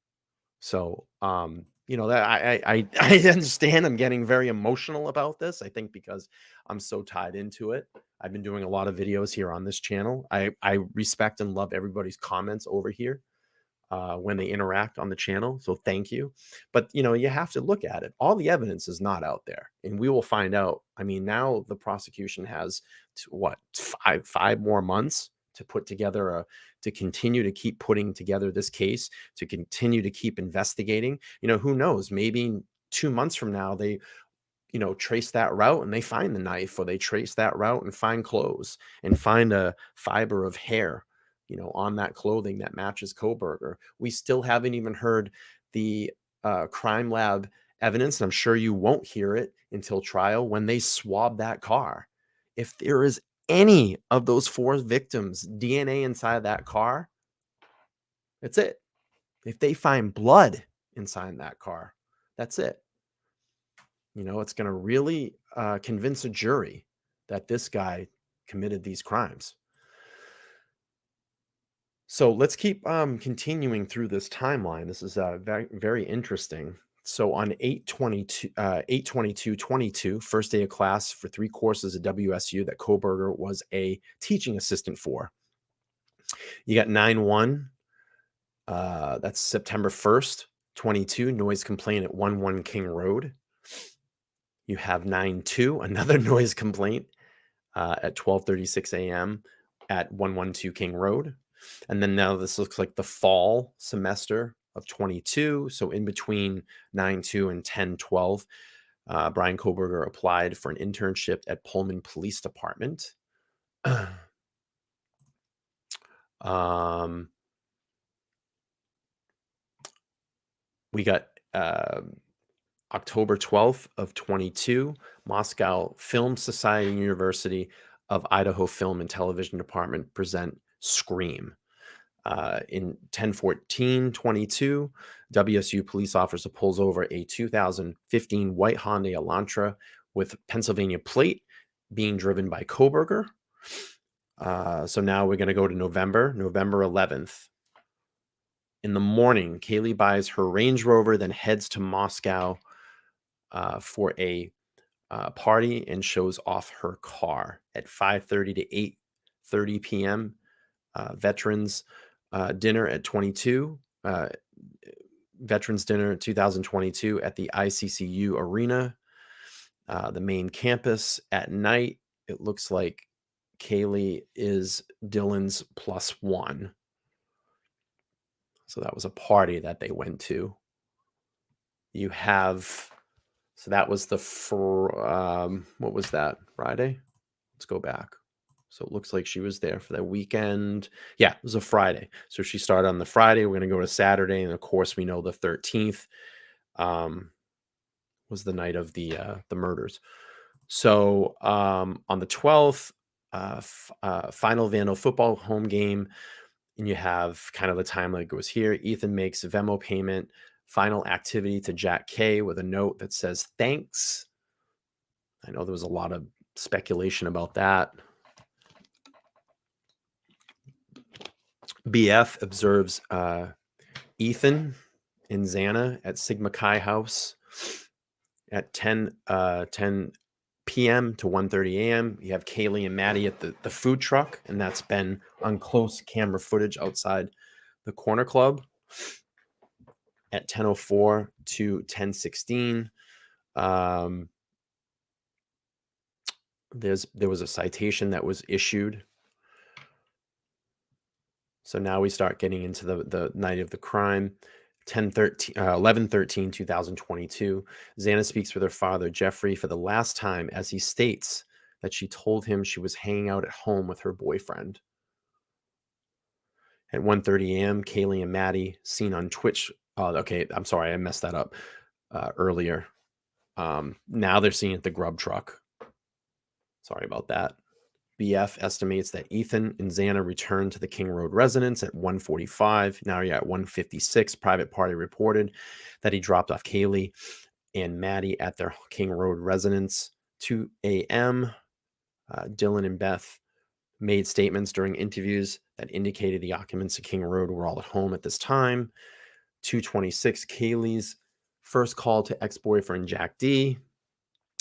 So, you know, that I understand I'm getting very emotional about this. I think because I'm so tied into it. I've been doing a lot of videos here on this channel. I respect and love everybody's comments over here when they interact on the channel. So thank you. But, you know, you have to look at it. All the evidence is not out there, and we will find out. I mean, now the prosecution has five more months to put together to continue to keep putting together this case, to continue to keep investigating. You know, who knows? Maybe 2 months from now, they, you know, trace that route and they find the knife, or they trace that route and find clothes and find a fiber of hair, you know, on that clothing that matches Kohberger. We still haven't even heard the crime lab evidence, and I'm sure you won't hear it until trial, when they swab that car. If there is any of those 4 victims' DNA inside that car, that's it. If they find blood inside that car, that's it. You know, it's going to really convince a jury that this guy committed these crimes. So let's keep continuing through this timeline. This is very, very interesting. So on 8/22/22, first day of class for 3 courses at WSU that Kohberger was a teaching assistant for. You got 9/1, that's September 1st, 22, noise complaint at 11 King Road. You have 9/2, another noise complaint at 12:36 a.m. at 112 King Road. And then now this looks like the fall semester of 22. So in between 9/2 and 10/12, Bryan Kohberger applied for an internship at Pullman Police Department. We got October 12th of 22, Moscow Film Society University of Idaho Film and Television Department present Scream. In 10/14/22, WSU police officer pulls over a 2015 white Hyundai Elantra with Pennsylvania plate being driven by Kohberger. So now we're going to go to November 11th. In the morning, Kaylee buys her Range Rover, then heads to Moscow for a party and shows off her car at 5:30 to 8:30 p.m. Veterans dinner at 22. Veterans dinner 2022 at the ICCU Arena, the main campus. At night, it looks like Kaylee is Dylan's +1. So that was a party that they went to. You have, so that was the, what was that, Friday? Let's go back. So it looks like she was there for that weekend. Yeah, it was a Friday. So she started on the Friday. We're going to go to Saturday. And of course, we know the 13th was the night of the murders. So on the 12th, final Vandal football home game. And you have kind of the timeline goes here. Ethan makes a Venmo payment, final activity to Jack K with a note that says, thanks. I know there was a lot of speculation about that. BF observes Ethan and Xana at Sigma Chi House at 10 p.m. to 1:30 a.m. You have Kaylee and Maddie at the food truck, and that's been on close camera footage outside the Corner Club at 10:04 to 10:16. There was a citation that was issued. So now we start getting into the night of the crime. 11/13/2022. Xana speaks with her father, Jeffrey, for the last time as he states that she told him she was hanging out at home with her boyfriend. At 1:30 a.m., Kaylee and Maddie seen on Twitch. Okay, I'm sorry, I messed that up earlier. Now they're seen at the grub truck. Sorry about that. BF estimates that Ethan and Xana returned to the King Road residence at 1:45. Now you're at 1:56. Private party reported that he dropped off Kaylee and Maddie at their King Road residence. 2 a.m. Dylan and Beth made statements during interviews that indicated the occupants of King Road were all at home at this time. 2:26. Kaylee's first call to ex-boyfriend Jack D.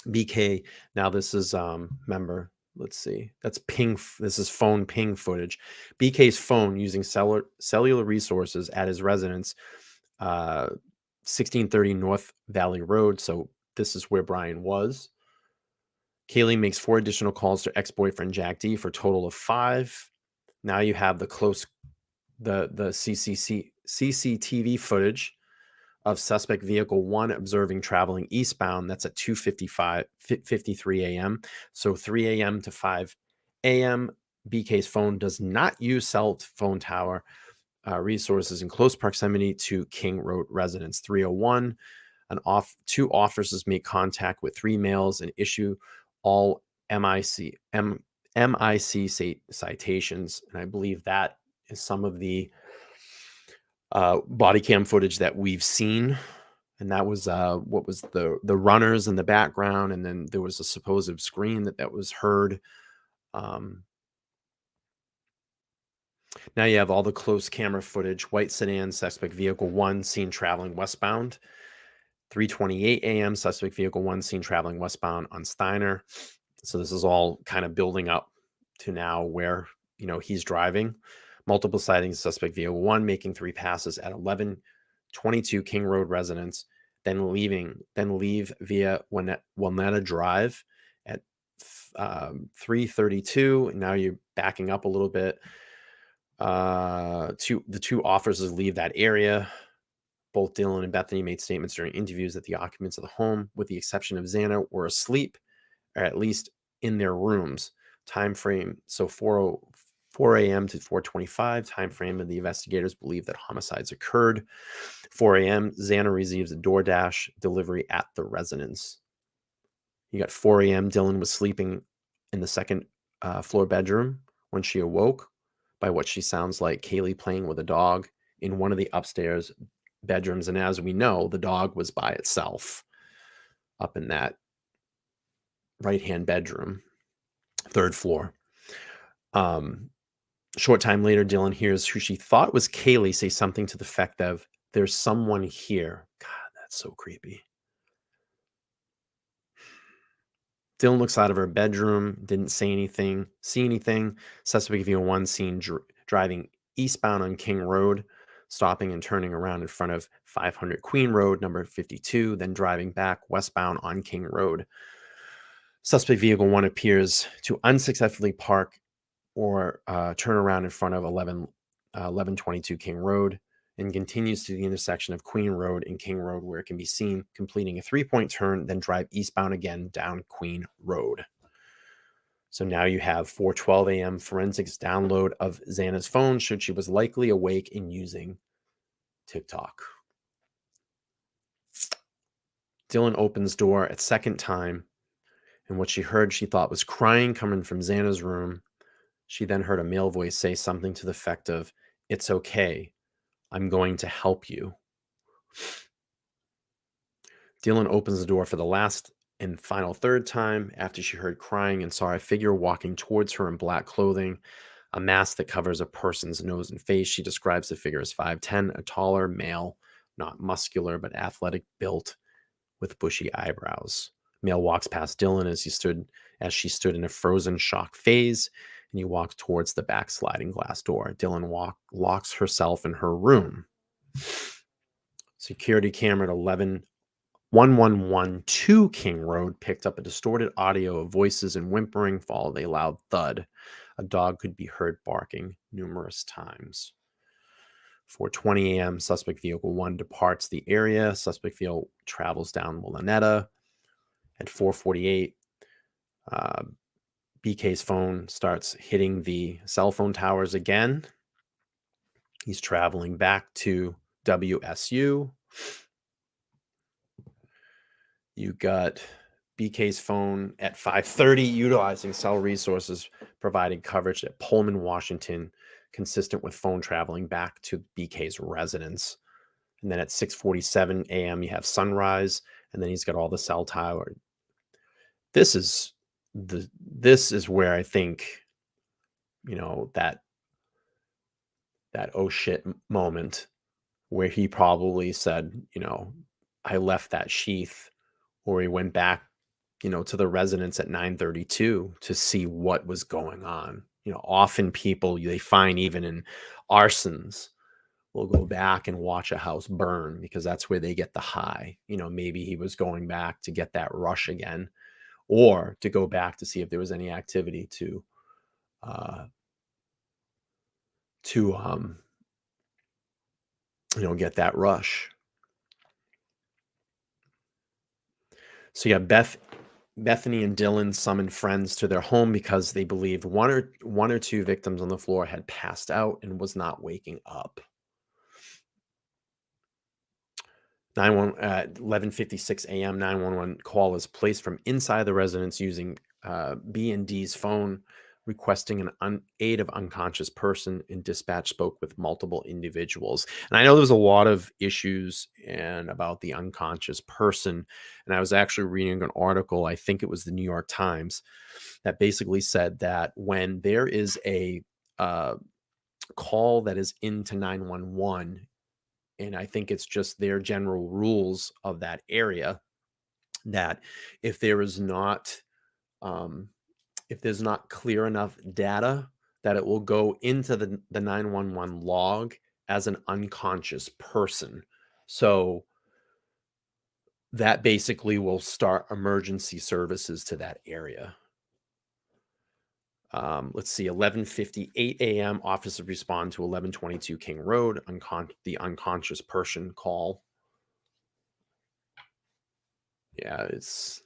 BK. Now this is remember. Let's see. That's ping. This is phone ping footage. BK's phone using cellular resources at his residence, 1630 North Valley Road. So this is where Bryan was. Kaylee makes 4 additional calls to ex-boyfriend Jack D for a total of 5. Now you have the CCTV footage of suspect vehicle 1 observing traveling eastbound. That's at 2:53 a.m. So 3 a.m. to 5 a.m. BK's phone does not use cell phone tower resources in close proximity to King Road residence. 3:01, 2 officers make contact with 3 males and issue all MIC citations. And I believe that is some of the body cam footage that we've seen, and that was what was the runners in the background, and then there was a supposed scream that was heard. Now you have all the close camera footage. White sedan, suspect vehicle 1 seen traveling westbound. 3:28 a.m. suspect vehicle 1 seen traveling westbound on Steiner. So this is all kind of building up to now where, he's driving. Multiple sightings of suspect vehicle 1 making 3 passes at 11:22 King Road residence, then leave via Wilnetta Drive at 3:32. Now you're backing up a little bit. The two officers leave that area. Both Dylan and Bethany made statements during interviews that the occupants of the home, with the exception of Xana, were asleep, or at least in their rooms. Time frame, so 4 a.m. to 4:25 time frame, and the investigators believe that homicides occurred. 4 a.m. Xana receives a DoorDash delivery at the residence. You got 4 a.m. Dylan was sleeping in the second floor bedroom when she awoke by what she sounds like Kaylee playing with a dog in one of the upstairs bedrooms. And as we know, the dog was by itself up in that right-hand bedroom, third floor. Short time later, Dylan hears who she thought was Kaylee say something to the effect of, "There's someone here." God, that's so creepy. Dylan looks out of her bedroom, didn't see anything. Suspect vehicle 1 seen driving eastbound on King Road, stopping and turning around in front of 500 Queen Road, number 52, then driving back westbound on King Road. Suspect vehicle 1 appears to unsuccessfully park or turn around in front of 1122 King Road and continues to the intersection of Queen Road and King Road, where it can be seen completing a 3-point turn, then drive eastbound again down Queen Road. So now you have 4:12 a.m. forensics download of Xana's phone showed she was likely awake and using TikTok. Dylan opens door at second time, and what she heard she thought was crying coming from Xana's room. She then heard a male voice say something to the effect of, "It's okay. I'm going to help you." Dylan opens the door for the last and final third time after she heard crying and saw a figure walking towards her in black clothing, a mask that covers a person's nose and face. She describes the figure as 5'10", a taller male, not muscular, but athletic built with bushy eyebrows. Male walks past Dylan as she stood in a frozen shock phase, and he walks towards the back sliding glass door. Dylan locks herself in her room. Security camera at 1112 King Road picked up a distorted audio of voices and whimpering, followed a loud thud. A dog could be heard barking numerous times. 4:20 a.m. suspect vehicle 1 departs the area. Suspect vehicle travels down Wilnetta. At 4:48, BK's phone starts hitting the cell phone towers again. He's traveling back to WSU. You got BK's phone at 5:30, utilizing cell resources, providing coverage at Pullman, Washington, consistent with phone traveling back to BK's residence. And then at 6:47 a.m., you have sunrise, and then he's got all the cell tower. This is where I think, that oh shit moment where he probably said, I left that sheath, or he went back, to the residence at 9:32 to see what was going on. Often people, they find even in arsons, will go back and watch a house burn because that's where they get the high. Maybe he was going back to get that rush again, or to go back to see if there was any activity to get that rush. So yeah, Bethany and Dylan summoned friends to their home because they believed one or two victims on the floor had passed out and was not waking up. At 11:56 a.m., 911 call is placed from inside the residence using B&D's phone requesting an aid of unconscious person, and dispatch spoke with multiple individuals. And I know there's a lot of issues and about the unconscious person. And I was actually reading an article, I think it was the New York Times, that basically said that when there is a call that is into 911, and I think it's just their general rules of that area, that if there is not if there's not clear enough data, that it will go into the 911 log as an unconscious person. So that basically will start emergency services to that area. Let's see, 11:58 a.m. officers respond to 1122 King Road, the unconscious person call. Yeah, it's...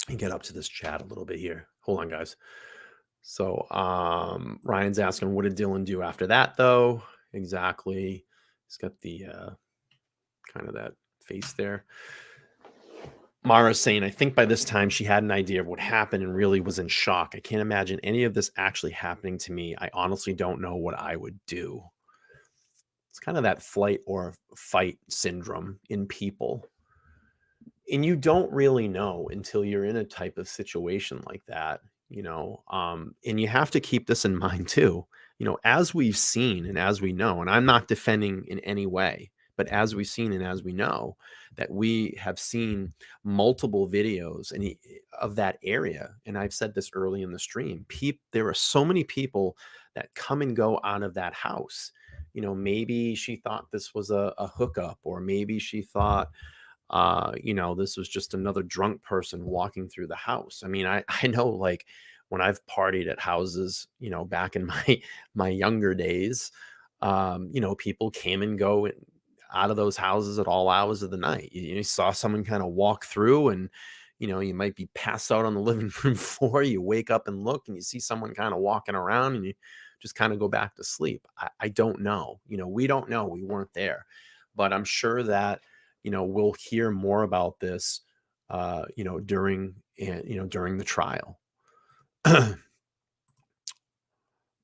And get up to this chat a little bit here. Hold on, guys. So Ryan's asking, what did Dylan do after that, though? Exactly. He's got the kind of that face there. Mara's saying, I think by this time she had an idea of what happened and really was in shock. I can't imagine any of this actually happening to me. I honestly don't know what I would do. It's kind of that flight or fight syndrome in people. And you don't really know until you're in a type of situation like that, you know, and you have to keep this in mind too, you know, as we've seen and as we know, and I'm not defending in any way, but as we've seen and as we know, that we have seen multiple videos of that area. And I've said this early in the stream, there are so many people that come and go out of that house. You know, maybe she thought this was a hookup, or maybe she thought, you know, this was just another drunk person walking through the house. I mean, I know, like, when I've partied at houses, you know, back in my younger days, you know, people came and go out of those houses at all hours of the night. You saw someone kind of walk through, and, you know, you might be passed out on the living room floor. You wake up and look, and you see someone kind of walking around, and you just kind of go back to sleep. I don't know. You know, we don't know. We weren't there. But I'm sure that, you know, we'll hear more about this, you know, during the trial.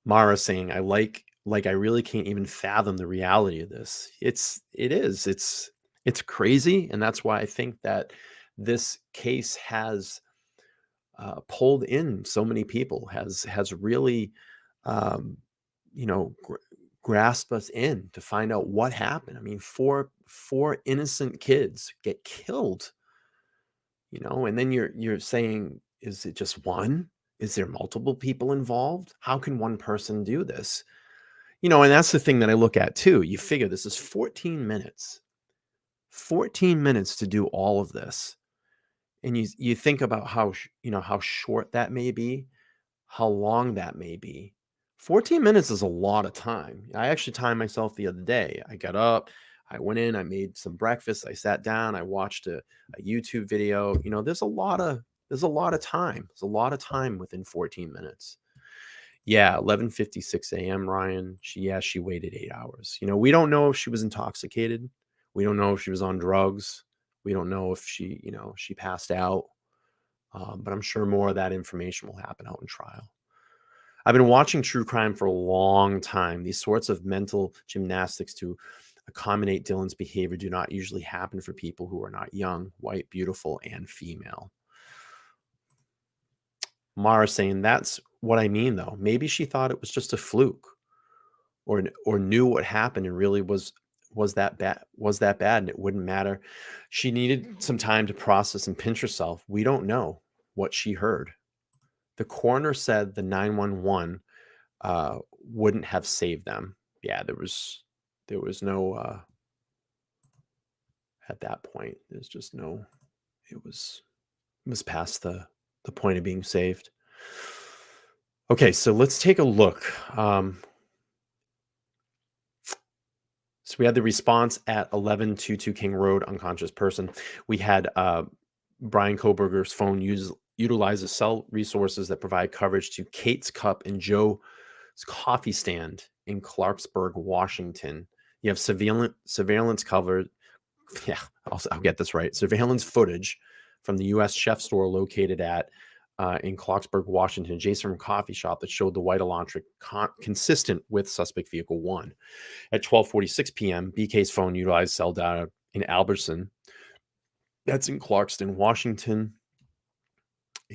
Mara saying, I really can't even fathom the reality of this. It's crazy. And that's why I think that this case has pulled in so many people, has really, you know, grasp us in to find out what happened. I mean, four innocent kids get killed, you know, and then you're saying, is it just one? Is there multiple people involved? How can one person do this? You know, and that's the thing that I look at too. You figure this is 14 minutes to do all of this. And you think about how short that may be, how long that may be. 14 minutes is a lot of time. I actually timed myself the other day. I got up, I went in, I made some breakfast, I sat down, I watched a YouTube video. You know, there's a lot of time. There's a lot of time within 14 minutes. Yeah, 11:56 a.m. Ryan. She waited 8 hours. You know, we don't know if she was intoxicated. We don't know if she was on drugs. We don't know if she passed out. But I'm sure more of that information will happen out in trial. I've been watching true crime for a long time. These sorts of mental gymnastics to accommodate Dylan's behavior do not usually happen for people who are not young, white, beautiful, and female. Mara saying, that's what I mean, though. Maybe she thought it was just a fluke, or knew what happened and really was that bad and it wouldn't matter. She needed some time to process and pinch herself. We don't know what she heard. The coroner said the 911 wouldn't have saved them. Yeah, there was no at that point. There's just no. It was past the point of being saved. Okay, so let's take a look. So we had the response at 1122 King Road, unconscious person. We had Bryan Kohberger's phone utilizes cell resources that provide coverage to Kate's Cup and Joe's coffee stand in Clarksburg, Washington. You have surveillance covered. Yeah, I'll get this right. Surveillance footage from the U.S. chef store located in Clarksburg, Washington, adjacent from a coffee shop that showed the white Elantra consistent with suspect vehicle 1. At 12:46 p.m., BK's phone utilized cell data in Albertson. That's in Clarkston, Washington.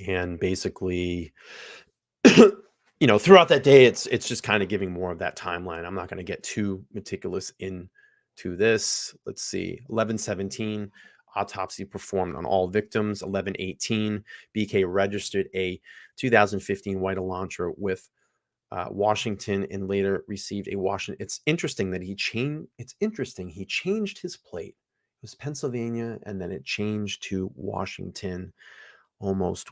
And basically, throughout that day, it's just kind of giving more of that timeline. I'm not going to get too meticulous into this. Let's see. 11:17, autopsy performed on all victims. 11:18, BK registered a 2015 white Elantra with Washington and later received a Washington. It's interesting that he changed. It's interesting. He changed his plate. It was Pennsylvania, and then it changed to Washington. Almost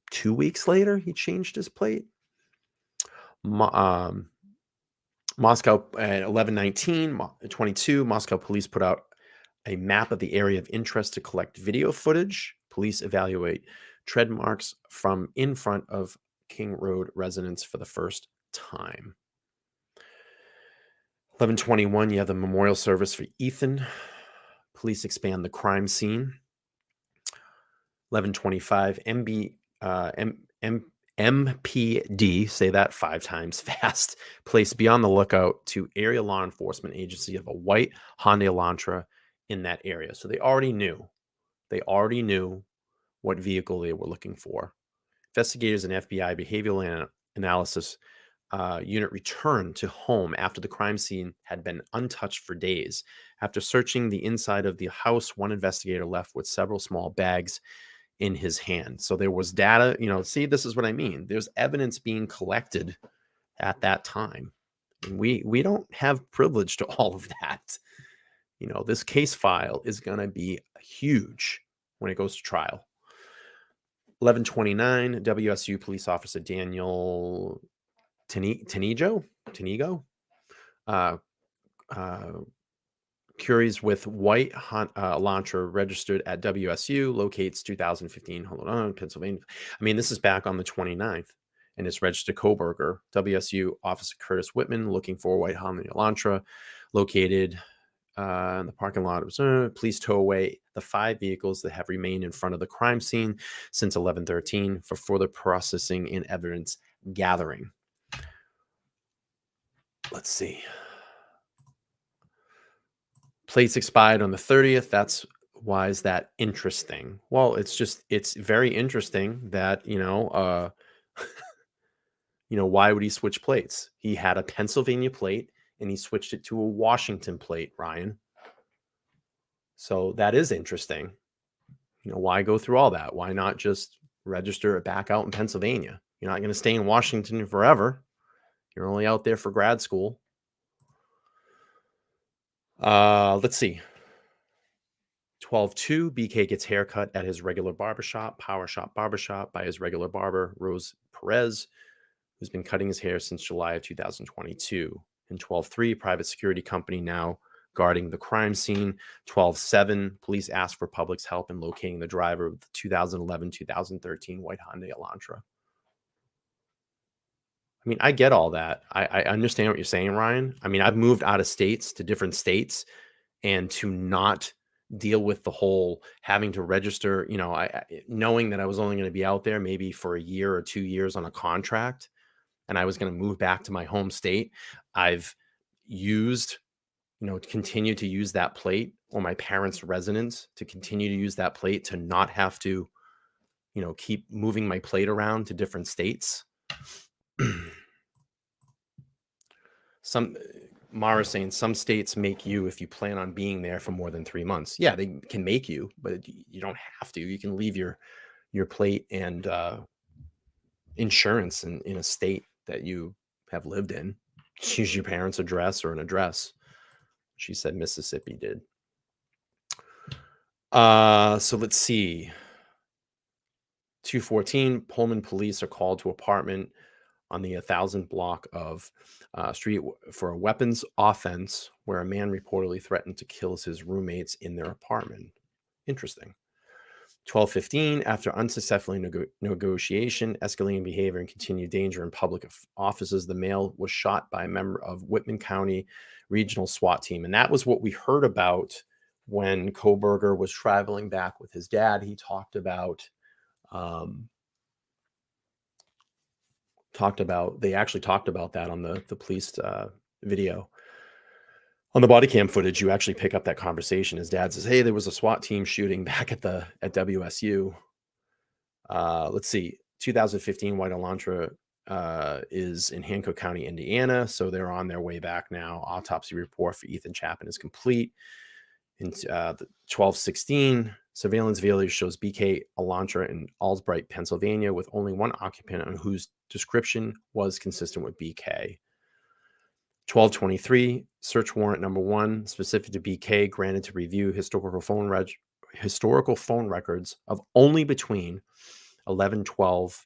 2 weeks later, he changed his plate. Moscow at 11:19, Moscow police put out a map of the area of interest to collect video footage. Police evaluate tread marks from in front of King Road residence for the first time. 11:21, you have the memorial service for Ethan. Police expand the crime scene. 11:25, MPD, say that 5 times fast, placed beyond the lookout to area law enforcement agency of a white Honda Elantra in that area. So they already knew. They already knew what vehicle they were looking for. Investigators and FBI behavioral analysis unit returned to home after the crime scene had been untouched for days. After searching the inside of the house, one investigator left with several small bags in his hand. So there was data, see, this is what I mean. There's evidence being collected at that time. And we don't have privilege to all of that. This case file is going to be huge when it goes to trial. 11:29, WSU police officer Daniel Tenigo, Curies with white Elantra registered at WSU, locates 2015, Pennsylvania. I mean, this is back on the 29th, and it's registered Kohberger. WSU officer Curtis Whitman looking for white Honda Elantra, located in the parking lot. Police tow away the 5 vehicles that have remained in front of the crime scene since 11:13 for further processing and evidence gathering. Let's see. Plates expired on the 30th. That's why is that interesting? Well, it's very interesting that, why would he switch plates? He had a Pennsylvania plate and he switched it to a Washington plate, Ryan. So that is interesting. Why go through all that? Why not just register it back out in Pennsylvania? You're not going to stay in Washington forever. You're only out there for grad school. Let's see. 12:02, BK gets haircut at his regular barbershop, Power Shop Barbershop, by his regular barber, Rose Perez, who's been cutting his hair since July of 2022. And 12:03, private security company now guarding the crime scene. 12:07, police ask for public's help in locating the driver of the 2011-2013 white Honda Elantra. I mean, I get all that. I understand what you're saying, Ryan. I mean, I've moved out of states to different states, and to not deal with the whole having to register, knowing that I was only going to be out there maybe for a year or 2 years on a contract, and I was going to move back to my home state. I've used, continue to use that plate, or my parents' residence to continue to use that plate, to not have to, keep moving my plate around to different states. Mara's saying some states make you, if you plan on being there for more than 3 months. Yeah, they can make you, but you don't have to. You can leave your plate and insurance in a state that you have lived in. Choose your parents' address or an address. She said Mississippi did. So let's see. 2:14, Pullman police are called to apartment on the 1000 block of street for a weapons offense where a man reportedly threatened to kill his roommates in their apartment. Interesting. 12:15, after unsuccessful negotiation, escalating behavior, and continued danger in public offices, the male was shot by a member of Whitman County Regional SWAT team. And that was what we heard about when Kohberger was traveling back with his dad, he talked about they actually talked about that on the police video. On the body cam footage, you actually pick up that conversation. His dad says, "Hey, there was a SWAT team shooting back at WSU." Let's see, 2015 White Elantra is in Hancock County, Indiana, so they're on their way back now. Autopsy report for Ethan Chapin is complete. In the 12/16, surveillance video shows BK Elantra in Albright, Pennsylvania, with only one occupant on whose description was consistent with BK. 12/23, search warrant number 1, specific to BK, granted to review historical phone records of only between 11:12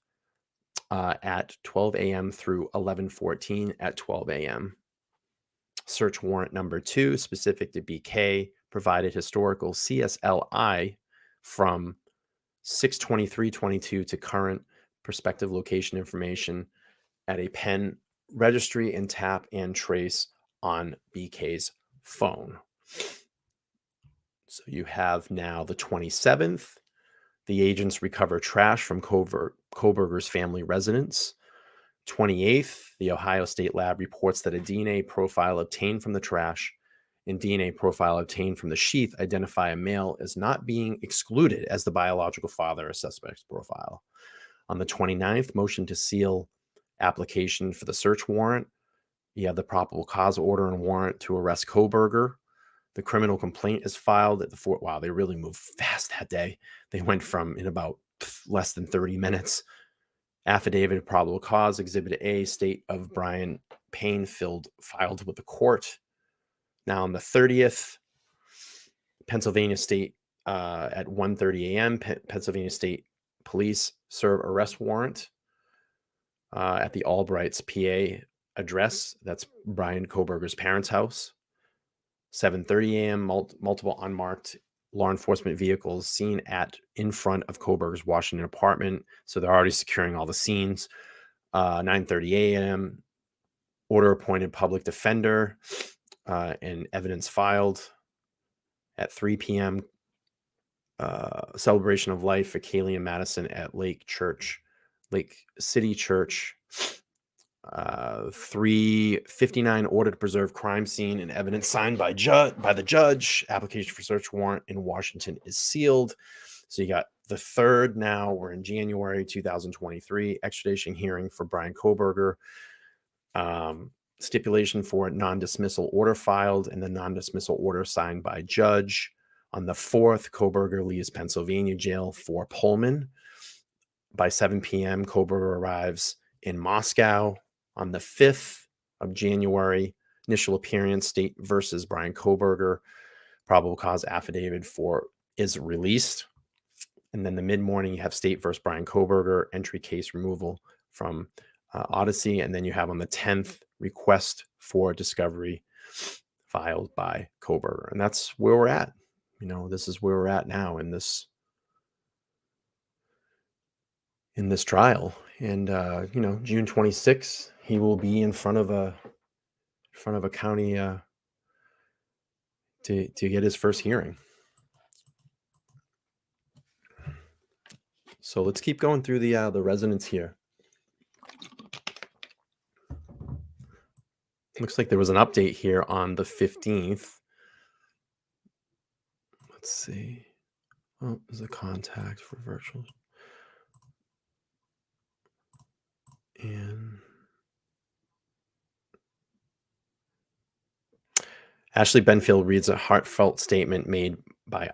at 12 a.m. through 11:14 at 12 a.m. Search warrant number 2, specific to BK, provided historical CSLI from 6/23/22 to current prospective location information at a pen registry and tap and trace on BK's phone. So you have now the 27th. The agents recover trash from Kohberger's family residence. 28th, the Ohio State Lab reports that a DNA profile obtained from the trash and DNA profile obtained from the sheath identify a male as not being excluded as the biological father of suspect's profile. On the 29th, motion to seal application for the search warrant. You have the probable cause order and warrant to arrest Kohberger. The criminal complaint is filed at the fort. Wow, they really moved fast that day. They went from in about less than 30 minutes. Affidavit of probable cause, Exhibit A, state of Bryan Payne filed with the court. Now on the 30th, Pennsylvania State at 1:30 a.m., Pennsylvania State Police serve arrest warrant at the Albrights, PA address. That's Bryan Kohberger's parents' house. 7:30 a.m., multiple unmarked law enforcement vehicles seen in front of Kohberger's Washington apartment. So they're already securing all the scenes. 9:30 a.m., order appointed public defender and evidence filed. At 3 p.m., celebration of life for Kaylee and Madison at Lake City Church. 3:59, order to preserve crime scene and evidence signed by the judge. Application for search warrant in Washington is sealed. So you got the 3rd now. We're in January 2023. Extradition hearing for Bryan Kohberger. Stipulation for non-dismissal order filed and the non-dismissal order signed by judge. On the 4th, Kohberger leaves Pennsylvania jail for Pullman. By 7 p.m., Kohberger arrives in Moscow. On the 5th of January, initial appearance, state versus Bryan Kohberger. Probable cause affidavit is released. And then the mid-morning, you have state versus Bryan Kohberger, entry case removal from Odyssey. And then you have on the 10th, request for discovery filed by Kohberger. And that's where we're at. This is where we're at now in this trial. And June 26th, he will be in front of a county to get his first hearing. So let's keep going through the residents here. Looks like there was an update here on the 15th. Let's see. Oh, there's a contact for virtual. And Ashley Benfield reads a heartfelt statement made by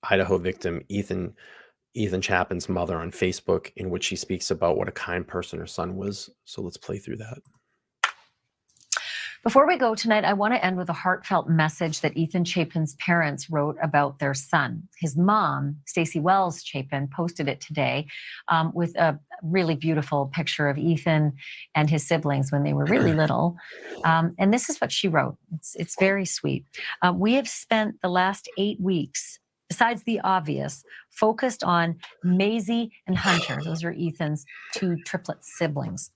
Idaho victim Ethan Chapin's mother on Facebook, in which she speaks about what a kind person her son was. So let's play through that. Before we go tonight, I want to end with a heartfelt message that Ethan Chapin's parents wrote about their son. His mom, Stacey Wells Chapin, posted it today with a really beautiful picture of Ethan and his siblings when they were really little. And this is what she wrote. It's very sweet. We have spent the last 8 weeks, besides the obvious, focused on Maisie and Hunter. Those are Ethan's 2 triplet siblings.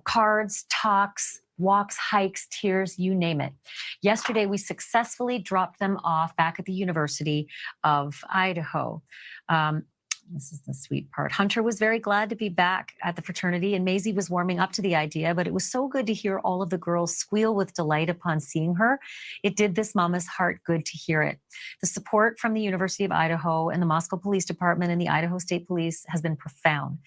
Cards, talks, walks, hikes, tears, you name it. Yesterday, we successfully dropped them off back at the University of Idaho. This is the sweet part. Hunter was very glad to be back at the fraternity, and Maisie was warming up to the idea, but it was so good to hear all of the girls squeal with delight upon seeing her. It did this mama's heart good to hear it. The support from the University of Idaho and the Moscow Police Department and the Idaho State Police has been profound.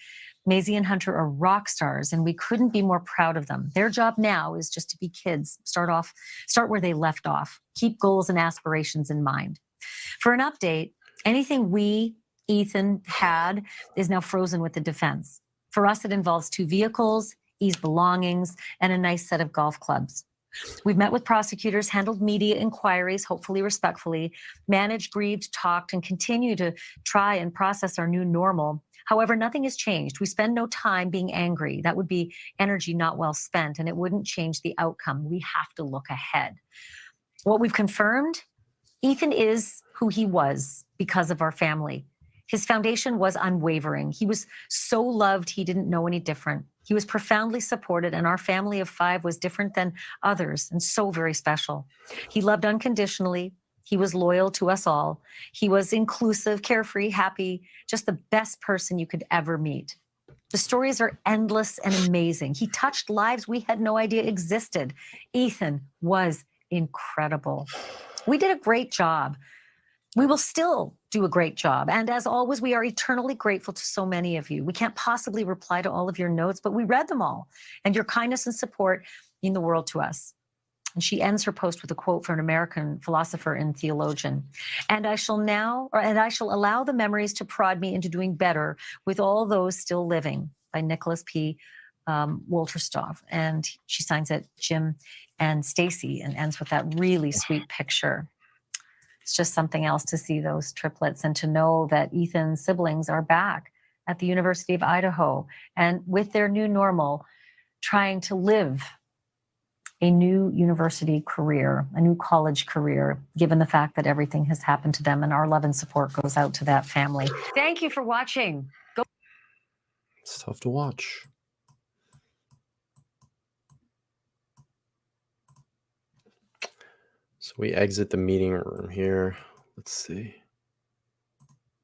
Maisie and Hunter are rock stars, and we couldn't be more proud of them. Their job now is just to be kids, start where they left off, keep goals and aspirations in mind. For an update, anything Ethan had is now frozen with the defense. For us, it involves 2 vehicles, E's belongings, and a nice set of golf clubs. We've met with prosecutors, handled media inquiries, hopefully respectfully, managed, grieved, talked, and continue to try and process our new normal. However, nothing has changed. We spend no time being angry. That would be energy not well spent, and it wouldn't change the outcome. We have to look ahead. What we've confirmed, Ethan is who he was because of our family. His foundation was unwavering. He was so loved, he didn't know any different. He was profoundly supported, and our family of 5 was different than others and so very special. He loved unconditionally. He was loyal to us all. He was inclusive, carefree, happy, just the best person you could ever meet. The stories are endless and amazing. He touched lives we had no idea existed. Ethan was incredible. We did a great job. We will still do a great job. And as always, we are eternally grateful to so many of you. We can't possibly reply to all of your notes, but we read them all. And your kindness and support mean the world to us. And she ends her post with a quote from an American philosopher and theologian. And I shall allow the memories to prod me into doing better with all those still living, by Nicholas P. Wolterstorff. And she signs it Jim and Stacy, and ends with that really sweet picture. It's just something else to see those triplets and to know that Ethan's siblings are back at the University of Idaho and with their new normal, trying to live a new university career, a new college career, given the fact that everything has happened to them, and our love and support goes out to that family. Thank you for watching. It's tough to watch. So we exit the meeting room here. Let's see.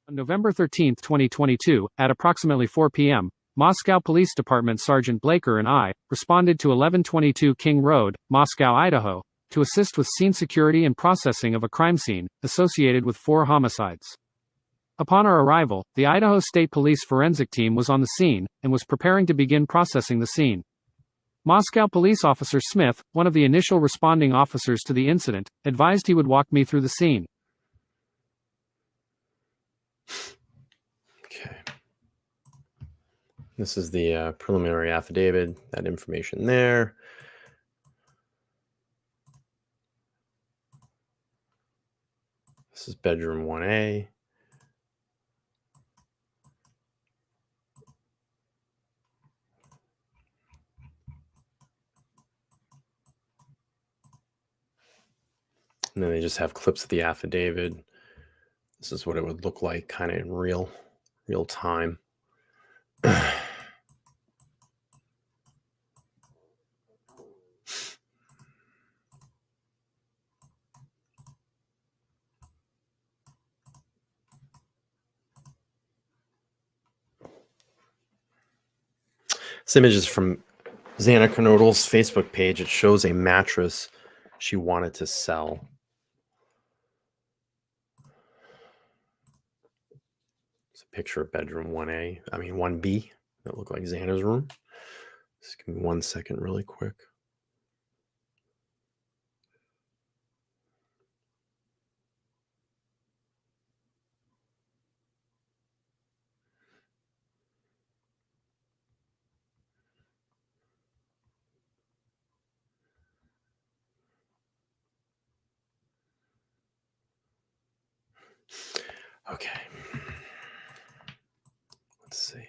On November 13, 2022, at approximately 4 p.m., Moscow Police Department Sergeant Blaker and I responded to 1122 King Road, Moscow, Idaho, to assist with scene security and processing of a crime scene associated with 4 homicides. Upon our arrival, the Idaho State Police forensic team was on the scene and was preparing to begin processing the scene. Moscow Police Officer Smith, one of the initial responding officers to the incident, advised he would walk me through the scene. Okay. This is the preliminary affidavit, that information there. This is bedroom 1A. And then they just have clips of the affidavit. This is what it would look like kind of in real time. This image is from Xana Knodl's Facebook page. It shows a mattress she wanted to sell. It's a picture of bedroom 1B. That looked like Xana's room. Just give me 1 second really quick. Okay. Let's see.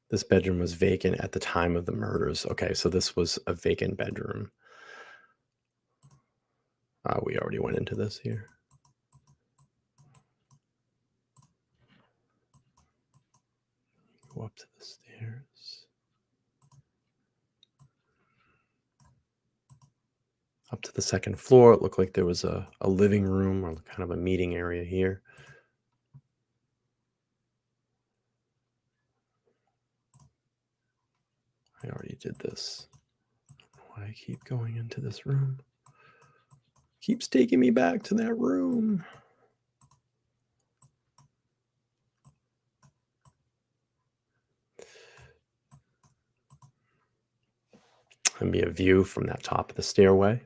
This bedroom was vacant at the time of the murders. Okay, so this was a vacant bedroom. We already went into this here. Go up to the stairs. Up to the second floor, it looked like there was a living room or kind of a meeting area here. I already did this. I don't know why I keep going into this room. Keeps taking me back to that room. And be a view from that top of the stairway.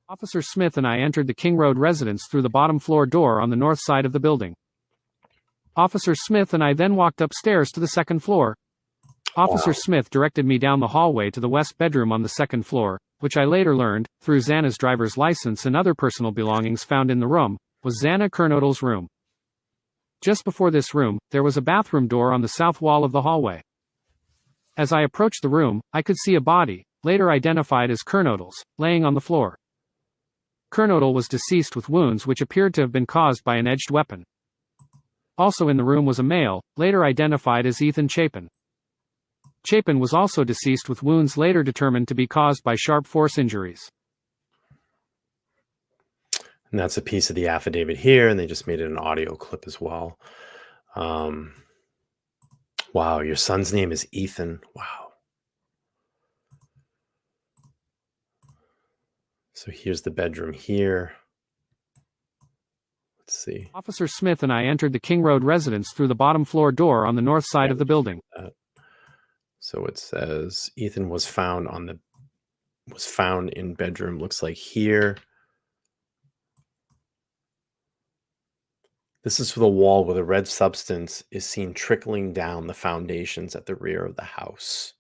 Officer Smith and I entered the King Road residence through the bottom floor door on the north side of the building. Officer Smith and I then walked upstairs to the second floor. Officer Smith directed me down the hallway to the west bedroom on the second floor, which I later learned, through Xana's driver's license and other personal belongings found in the room, was Xana Kernodle's room. Just before this room, there was a bathroom door on the south wall of the hallway. As I approached the room, I could see a body, later identified as Kernodle's, laying on the floor. Kernodle was deceased with wounds which appeared to have been caused by an edged weapon. Also in the room was a male, later identified as Ethan Chapin. Chapin was also deceased with wounds later determined to be caused by sharp force injuries. And that's a piece of the affidavit here, and they just made it an audio clip as well. Wow, your son's name is Ethan. Wow. So here's the bedroom here. Let's see. Officer Smith and I entered the King Road residence through the bottom floor door on the north side of the building. So it says Ethan was found in bedroom, looks like here. This is for the wall where the red substance is seen trickling down the foundations at the rear of the house.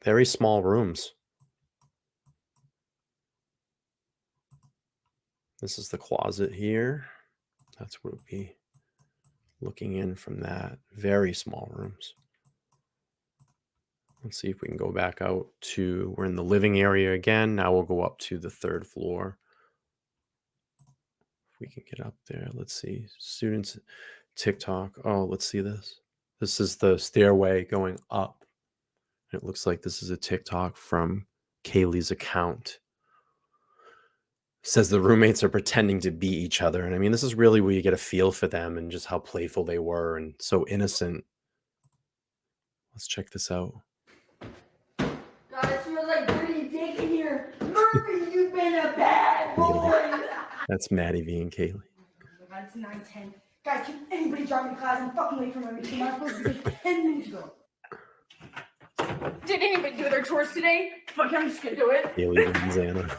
Very small rooms. This is the closet here. That's what it would be looking in from that. Very small rooms. Let's see if we can go back out to, we're in the living area again. Now we'll go up to the third floor. If we can get up there, let's see. Students, TikTok. Oh, let's see this. This is the stairway going up. It looks like this is a TikTok from Kaylee's account. It says the roommates are pretending to be each other. And I mean, this is really where you get a feel for them and just how playful they were and so innocent. Let's check this out. God, it smells like dirty dick in here. Murphy, you've been a bad boy. That's Maddie V and Kaylee. Oh my God, it's 9:10. Guys, can anybody drop me to class? I'm fucking late for my meeting. I'm supposed to be 10 minutes ago. Did anybody do their chores today? Fuck, I'm just gonna do it. Kaylee and Xana.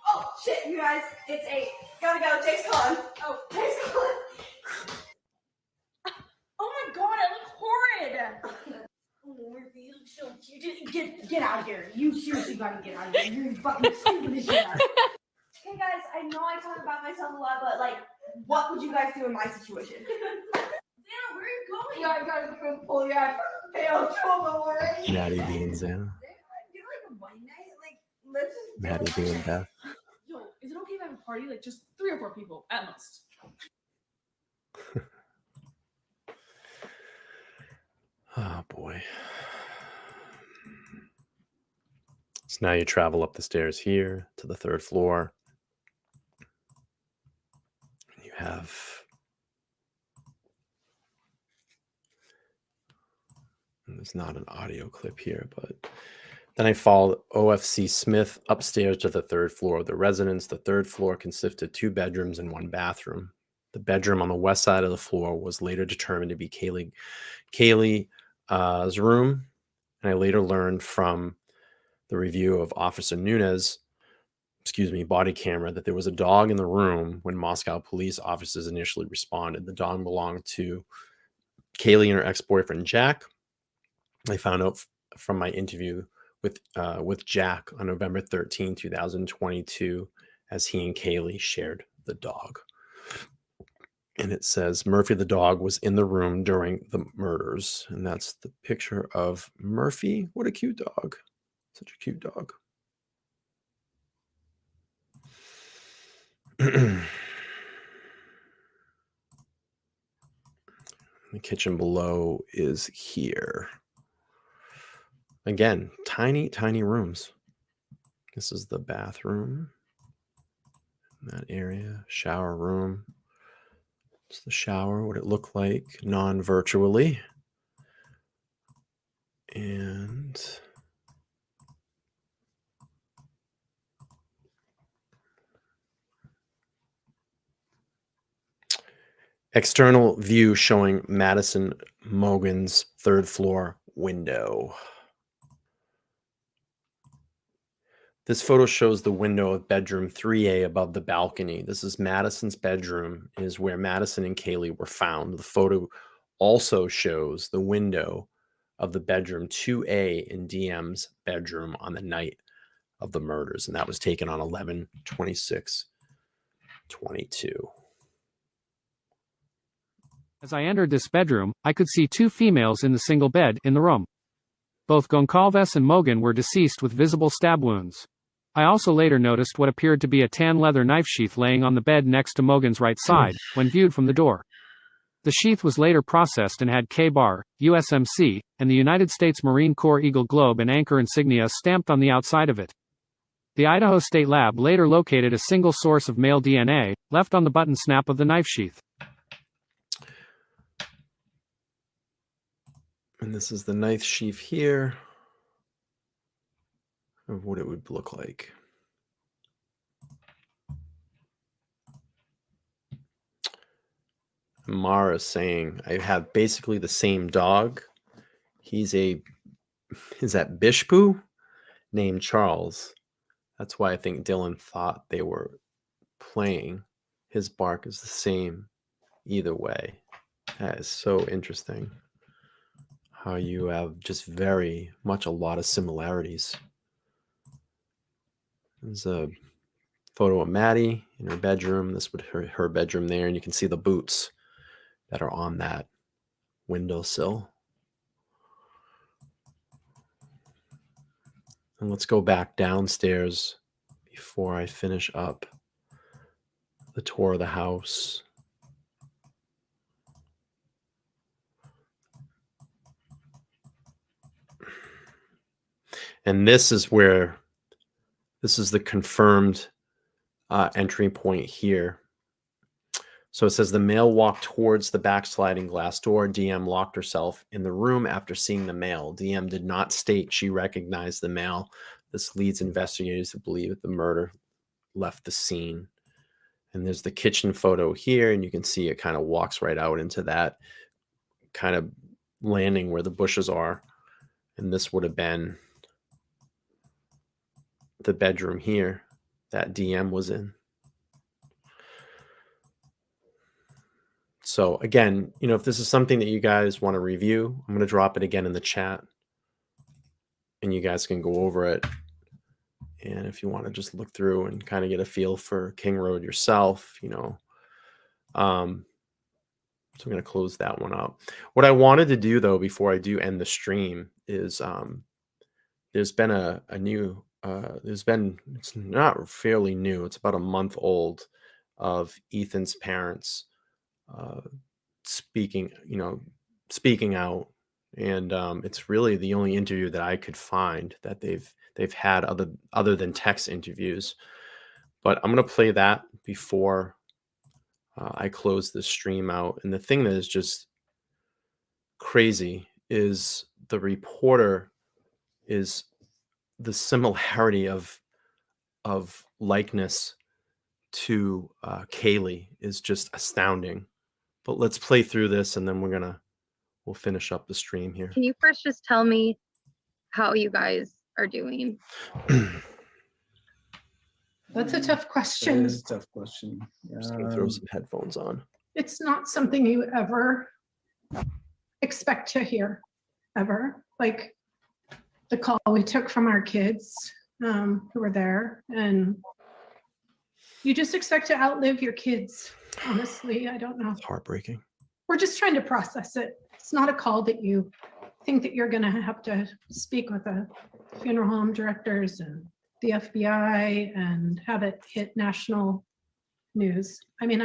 Oh, shit, you guys. It's 8. Gotta go. Jake's calling. Oh, Jake's calling. Oh my God, I look horrid. Oh, Murphy, you look so cute. Get out of here. You seriously gotta get out of here. You're fucking stupid as shit. Hey guys, I know I talk about myself a lot, but like, what would you guys do in my situation? Xana, where are you going? Yeah, I gotta go pull you out. Failed 12 already. Maddie V and Xana. Do like a one night, like let's just. Maddie V and Beth. Yo, is it okay if I have a party? Like just 3 or 4 people at most. Oh boy. So now you travel up the stairs here to the third floor. You have there's not an audio clip here, but then I followed OFC Smith upstairs to the third floor of the residence. The third floor consisted of 2 bedrooms and 1 bathroom. The bedroom on the west side of the floor was later determined to be Kaylee's room. And I later learned from the review of Officer Nunez, body camera, that there was a dog in the room when Moscow police officers initially responded. The dog belonged to Kaylee and her ex-boyfriend, Jack. I found out from my interview with Jack on November 13, 2022, as he and Kaylee shared the dog. And it says Murphy the dog was in the room during the murders. And that's the picture of Murphy. What a cute dog. Such a cute dog. The kitchen below is here. Again, tiny, tiny rooms. This is the bathroom. That area, shower room. It's the shower, what it looked like non-virtually. And external view showing Madison Mogen's third floor window. This photo shows the window of bedroom 3A above the balcony. This is Madison's bedroom, is where Madison and Kaylee were found. The photo also shows the window of the bedroom 2A in DM's bedroom on the night of the murders, and that was taken on 11/26/22. As I entered this bedroom, I could see two females in the single bed in the room. Both Goncalves and Mogen were deceased with visible stab wounds. I also later noticed what appeared to be a tan leather knife sheath laying on the bed next to Mogen's right side, when viewed from the door. The sheath was later processed and had K-Bar, USMC, and the United States Marine Corps Eagle Globe and anchor insignia stamped on the outside of it. The Idaho State Lab later located a single source of male DNA, left on the button snap of the knife sheath. And this is the knife sheath here of what it would look like. Mara is saying, I have basically the same dog. Is that Bishpoo? Named Charles. That's why I think Dylan thought they were playing. His bark is the same either way. That is so interesting. How you have just very much a lot of similarities. There's a photo of Maddie in her bedroom. This would her bedroom there, and you can see the boots that are on that windowsill. And let's go back downstairs before I finish up the tour of the house. And this is the confirmed entry point here. So it says the male walked towards the backsliding glass door. DM locked herself in the room after seeing the male. DM did not state she recognized the male. This leads investigators to believe that the murder left the scene. And there's the kitchen photo here, and you can see it kind of walks right out into that kind of landing where the bushes are. And this would have been the bedroom here that DM was in. So again, if this is something that you guys want to review, I'm going to drop it again in the chat and you guys can go over it. And if you want to just look through and kind of get a feel for King Road yourself, so I'm going to close that one up. What I wanted to do though, before I do end the stream is, there's been a new, it's not fairly new. It's about a month old of Ethan's parents speaking out, and it's really the only interview that I could find that they've had other than text interviews. But I'm going to play that before I close the stream out. And the thing that is just crazy is the reporter is the similarity of likeness to Kaylee is just astounding. But let's play through this and then we'll finish up the stream here. Can you first just tell me how you guys are doing? That's a tough question. That is a tough question. Just gonna throw some headphones on. It's not something you ever expect to hear, ever. Like the call we took from our kids who were there, and you just expect to outlive your kids. Honestly, I don't know. It's heartbreaking. We're just trying to process it. It's not a call that you think that you're going to have to speak with the funeral home directors and the FBI and have it hit national news. I mean,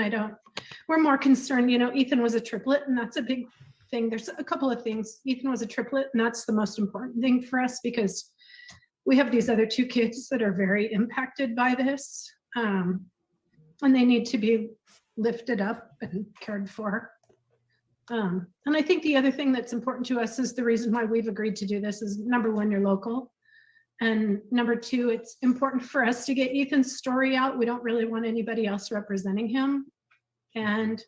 we're more concerned, Ethan was a triplet, and that's a big thing. There's a couple of things. Ethan was a triplet, and that's the most important thing for us because we have these other 2 kids that are very impacted by this, and they need to be lifted up and cared for. And I think the other thing that's important to us is the reason why we've agreed to do this is, number one, you're local. And number 2, it's important for us to get Ethan's story out. We don't really want anybody else representing him. And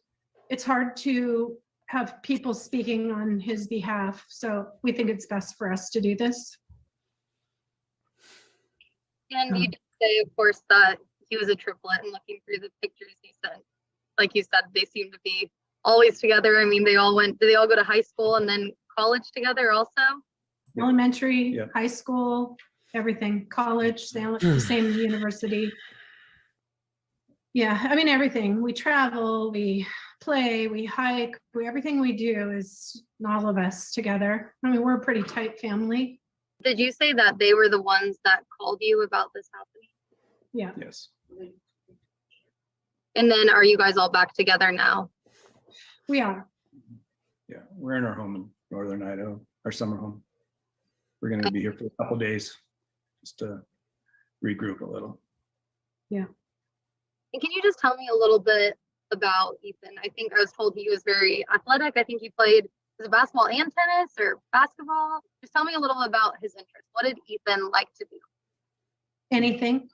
it's hard to have people speaking on his behalf. So we think it's best for us to do this. And you did say, of course, that he was a triplet, and looking through the pictures he sent, like you said, they seem to be always together. I mean, did they all go to high school and then college together also? Elementary, high school, everything, college, they all went to the same university. Yeah, I mean, everything. We travel, we play, we hike, everything we do is all of us together. I mean, we're a pretty tight family. Did you say that they were the ones that called you about this happening? Yeah. Yes. And then are you guys all back together now? We are. Yeah, we're in our home in northern Idaho, our summer home. We're going to be here for a couple days just to regroup a little. Yeah. And can you just tell me a little bit about Ethan? I think I was told he was very athletic. I think he played, was it basketball and tennis or basketball? Just tell me a little about his interests. What did Ethan like to do? Anything.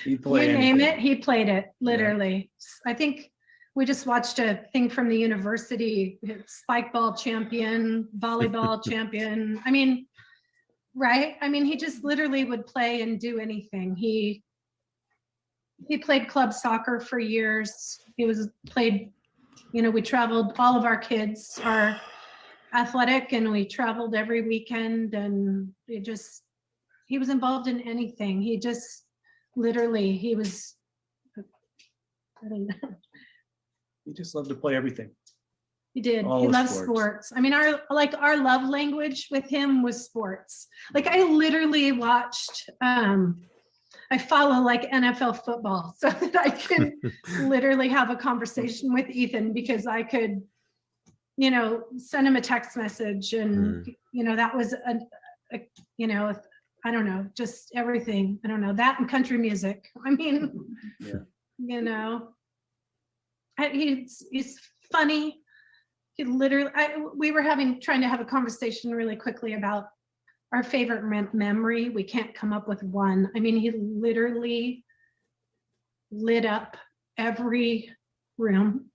You name it, he played it, literally. Yeah. I think we just watched a thing from the university, spike ball champion, volleyball champion. I mean, right? I mean, he just literally would play and do anything. He played club soccer for years. He played, we traveled, all of our kids are athletic, and we traveled every weekend, and he was involved in anything. He just literally, he was, I don't know. He just loved to play everything. He did. All he the loved sports. I mean, our love language with him was sports. Like, I literally watched, I follow like NFL football so that I can literally have a conversation with Ethan, because I could, send him a text message, and, that was I don't know, just everything. I don't know, that and country music. I mean, he's funny. He literally, we were trying to have a conversation really quickly about our favorite memory. We can't come up with one. I mean, he literally lit up every room,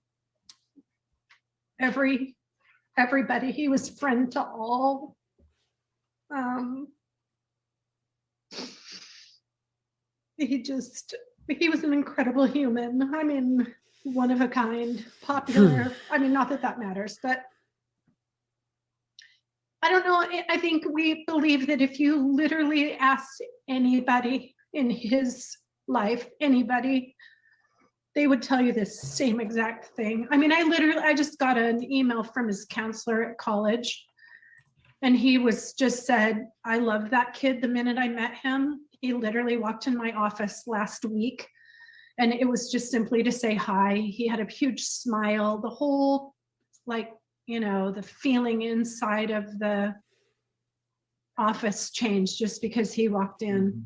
everybody. He was friend to all. He was an incredible human. I mean, one of a kind, popular. I mean, not that that matters, but I don't know. I think we believe that if you literally asked anybody in his life, anybody, they would tell you the same exact thing. I mean, I just got an email from his counselor at college, and he just said, I love that kid the minute I met him. He literally walked in my office last week, and it was just simply to say hi. He had a huge smile. The whole, the feeling inside of the office changed just because he walked in. Mm-hmm.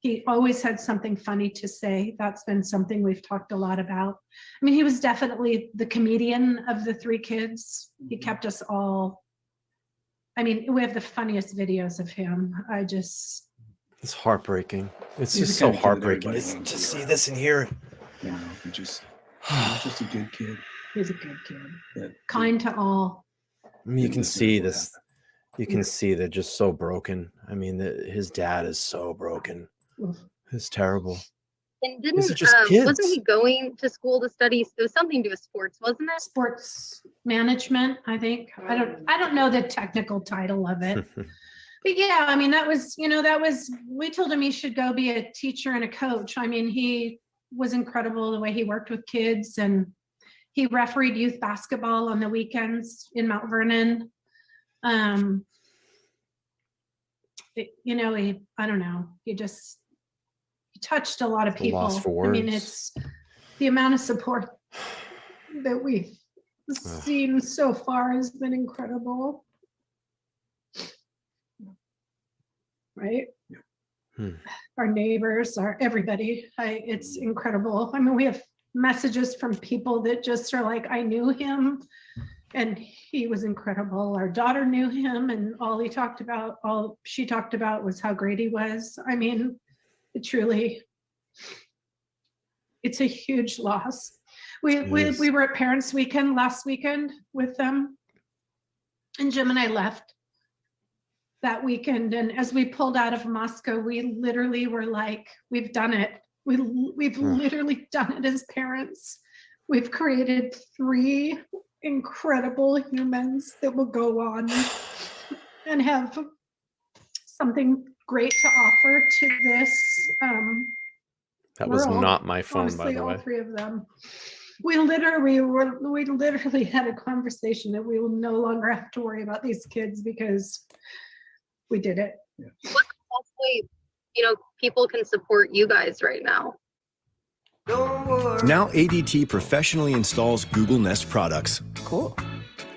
He always had something funny to say. That's been something we've talked a lot about. I mean, he was definitely the comedian of the 3 kids. He kept us all, I mean, we have the funniest videos of him. It's heartbreaking. It's just so heartbreaking to see this and hear it. He's just a good kid. He's a good kid. Kind to all. I mean, you can see this. You can see they're just so broken. I mean, his dad is so broken. It's terrible. And wasn't he going to school to study? It was something to do with sports, wasn't it? Sports management, I think. I don't know the technical title of it. But yeah, I mean, we told him he should go be a teacher and a coach. I mean, he was incredible the way he worked with kids, and he refereed youth basketball on the weekends in Mount Vernon. I don't know. He touched a lot of people. I mean, it's the amount of support that we The scene so far has been incredible. Right? Our neighbors, everybody. It's incredible. I mean, we have messages from people that just are like, I knew him and he was incredible. Our daughter knew him and all she talked about was how great he was. I mean, it's a huge loss. We were at Parents Weekend last weekend with them, and Jim and I left that weekend. And as we pulled out of Moscow, we literally were like, we've done it. We've literally done it as parents. We've created 3 incredible humans that will go on and have something great to offer to this That was world. not my phone, Honestly, by the way. all 3 of them. We literally had a conversation that we will no longer have to worry about these kids because we did it. What best way, people can support you guys right now? Now ADT professionally installs Google Nest products. Cool.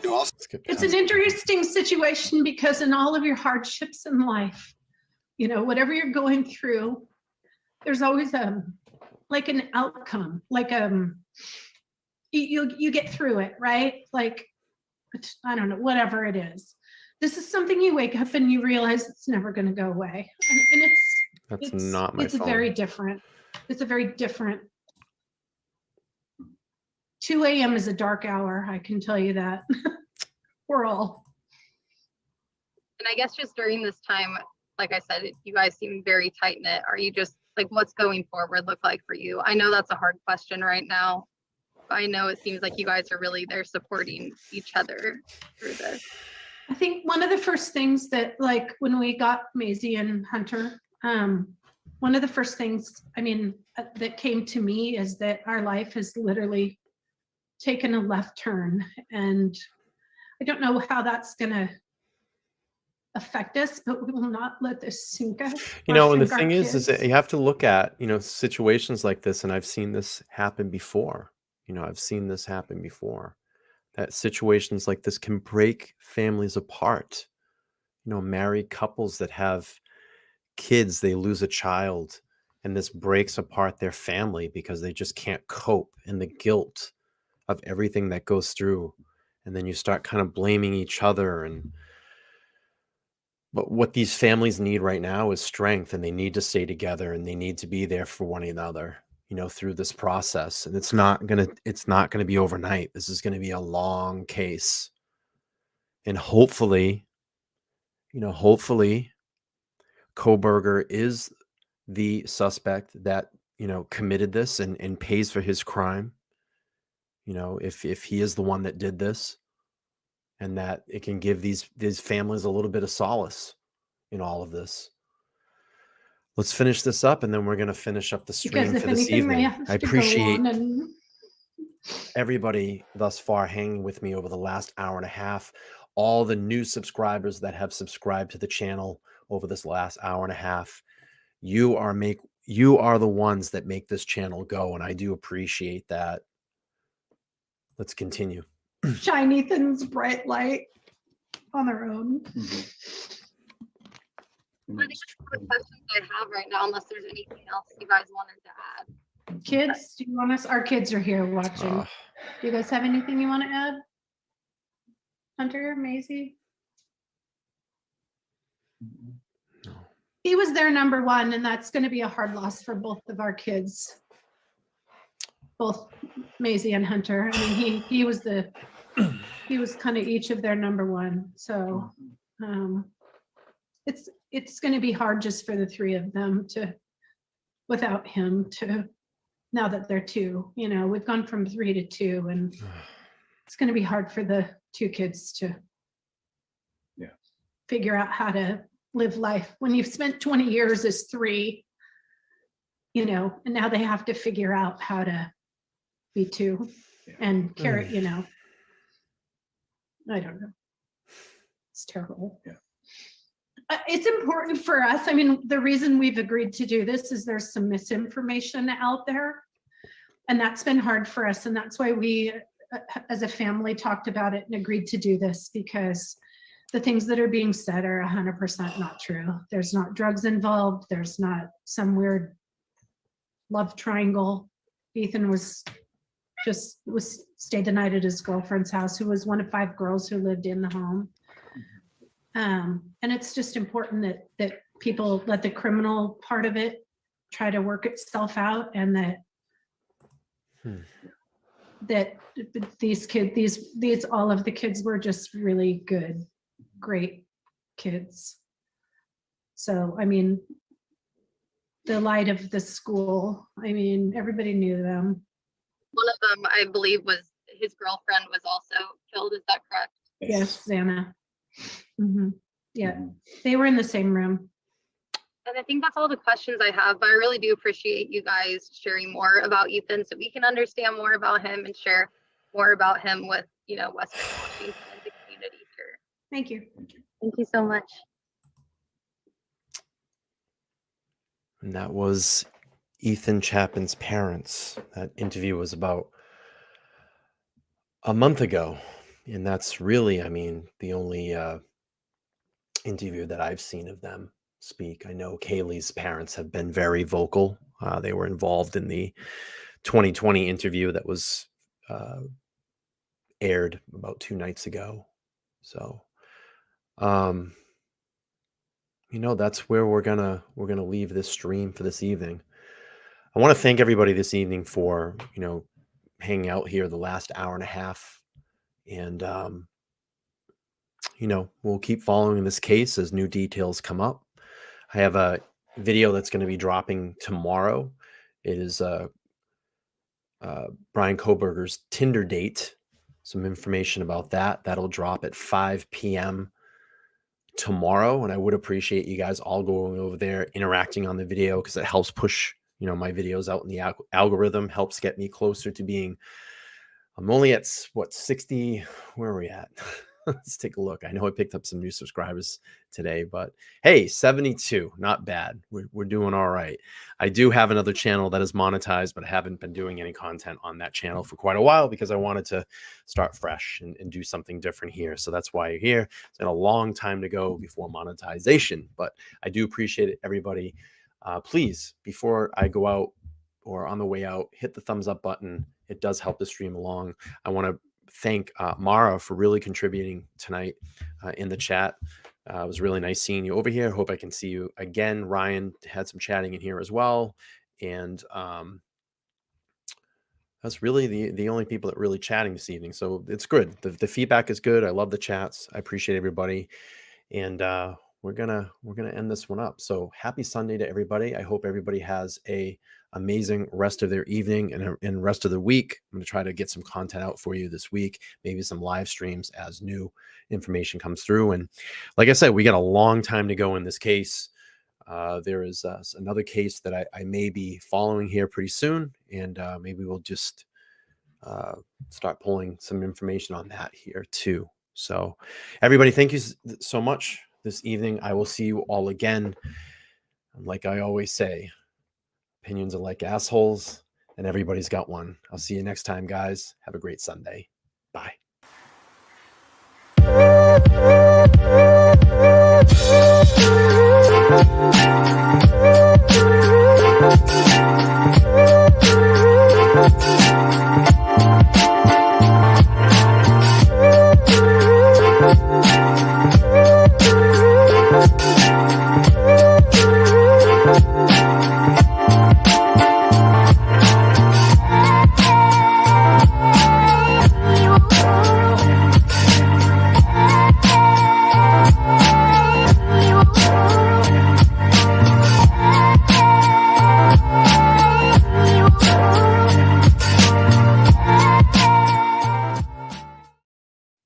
It's an interesting situation because in all of your hardships in life, whatever you're going through, there's always like an outcome, like you get through it, right? Like, I don't know, whatever it is. This is something you wake up and you realize it's never going to go away, and That's not my phone. very different. It's a very different. 2 a.m. is a dark hour. I can tell you that. We're all. And I guess just during this time, like I said, you guys seem very tight knit. Are you just like, what's going forward look like for you? I know that's a hard question right now. I know it seems like you guys are really there supporting each other through this. I think one of the first things that, like, when we got Maisie and Hunter, one of the first things, that came to me is that our life has literally taken a left turn, and I don't know how that's gonna affect us, but we will not let this sink us. And the thing is that you have to look at, situations like this, and I've seen this happen before. That situations like this can break families apart. Married couples that have kids, they lose a child, and this breaks apart their family because they just can't cope in the guilt of everything that goes through. And then you start kind of blaming each other. But what these families need right now is strength, and they need to stay together, and they need to be there for one another, through this process. And it's not gonna be overnight. This is gonna be a long case. And hopefully Kohberger is the suspect that, committed this and pays for his crime. If he is the one that did this, and that it can give these families a little bit of solace in all of this. Let's finish this up, and then we're going to finish up the stream for this evening. I appreciate everybody thus far hanging with me over the last hour and a half. All the new subscribers that have subscribed to the channel over this last hour and a half. You are the ones that make this channel go, and I do appreciate that. Let's continue. Shine Ethan's bright light on their own. I think that's the questions I have right now, unless there's anything else you guys wanted to add. Kids, do you want us? Our kids are here watching. Do you guys have anything you want to add? Hunter, Maisie? No. He was their number one, and that's going to be a hard loss for both of our kids. Both Maisie and Hunter. He was kind of each of their number one. So it's going to be hard just for the 3 of them without him now that they're 2. We've gone from 3 to 2, and it's going to be hard for the 2 kids to figure out how to live life when you've spent 20 years as 3, and now they have to figure out how to be 2 and carry, I don't know. It's terrible. It's important for us. The reason we've agreed to do this is there's some misinformation out there, and that's been hard for us. And that's why we as a family, talked about it and agreed to do this because the things that are being said are 100% not true. There's not drugs involved. There's not some weird love triangle. Ethan stayed the night at his girlfriend's house, who was one of 5 girls who lived in the home. And it's just important that people let the criminal part of it try to work itself out, and that these kids, all of the kids were just really good, great kids. So, I mean, the light of the school, I mean, everybody knew them. One of them, I believe, was his girlfriend was also killed. Is that correct? Yes, Xana. Yeah, they were in the same room. And I think that's all the questions I have, but I really do appreciate you guys sharing more about Ethan so we can understand more about him and share more about him with, Western Washington and the community here. Thank you. Thank you so much. And that was Ethan Chapin's parents. That interview was about a month ago. And that's really, I mean, the only interview that I've seen of them speak. I know Kaylee's parents have been very vocal. They were involved in the 2020 interview that was aired about 2 nights ago. So, that's where we're gonna leave this stream for this evening. I want to thank everybody this evening for hanging out here the last hour and a half, and we'll keep following this case as new details come up. I have a video that's going to be dropping tomorrow. It is Bryan Kohberger's Tinder date. Some information about that. That'll drop at 5 p.m. tomorrow. And I would appreciate you guys all going over there, interacting on the video, because it helps push, my videos out in the algorithm, helps get me closer to being, I'm only at 60, where are we at? Let's take a look. I know I picked up some new subscribers today, but hey, 72, not bad. We're doing all right. I do have another channel that is monetized, but I haven't been doing any content on that channel for quite a while because I wanted to start fresh and do something different here. So that's why you're here. It's been a long time to go before monetization, but I do appreciate it, everybody. Please, before I go out or on the way out, hit the thumbs up button. It does help the stream along. I want to thank Mara for really contributing tonight in the chat. It was really nice seeing you over here. Hope I can see you again. Ryan had some chatting in here as well. And that's really the only people that really chatting this evening. So it's good. The feedback is good. I love the chats. I appreciate everybody. And we're gonna end this one up. So happy Sunday to everybody. I hope everybody has a amazing rest of their evening and rest of the week. I'm going to try to get some content out for you this week, maybe some live streams as new information comes through. And like I said, we got a long time to go in this case. There is another case that I may be following here pretty soon, and maybe we'll just start pulling some information on that here too. So everybody, thank you so much this evening. I will see you all again. Like I always say, opinions are like assholes, and everybody's got one. I'll see you next time, guys. Have a great Sunday. Bye. Thank you.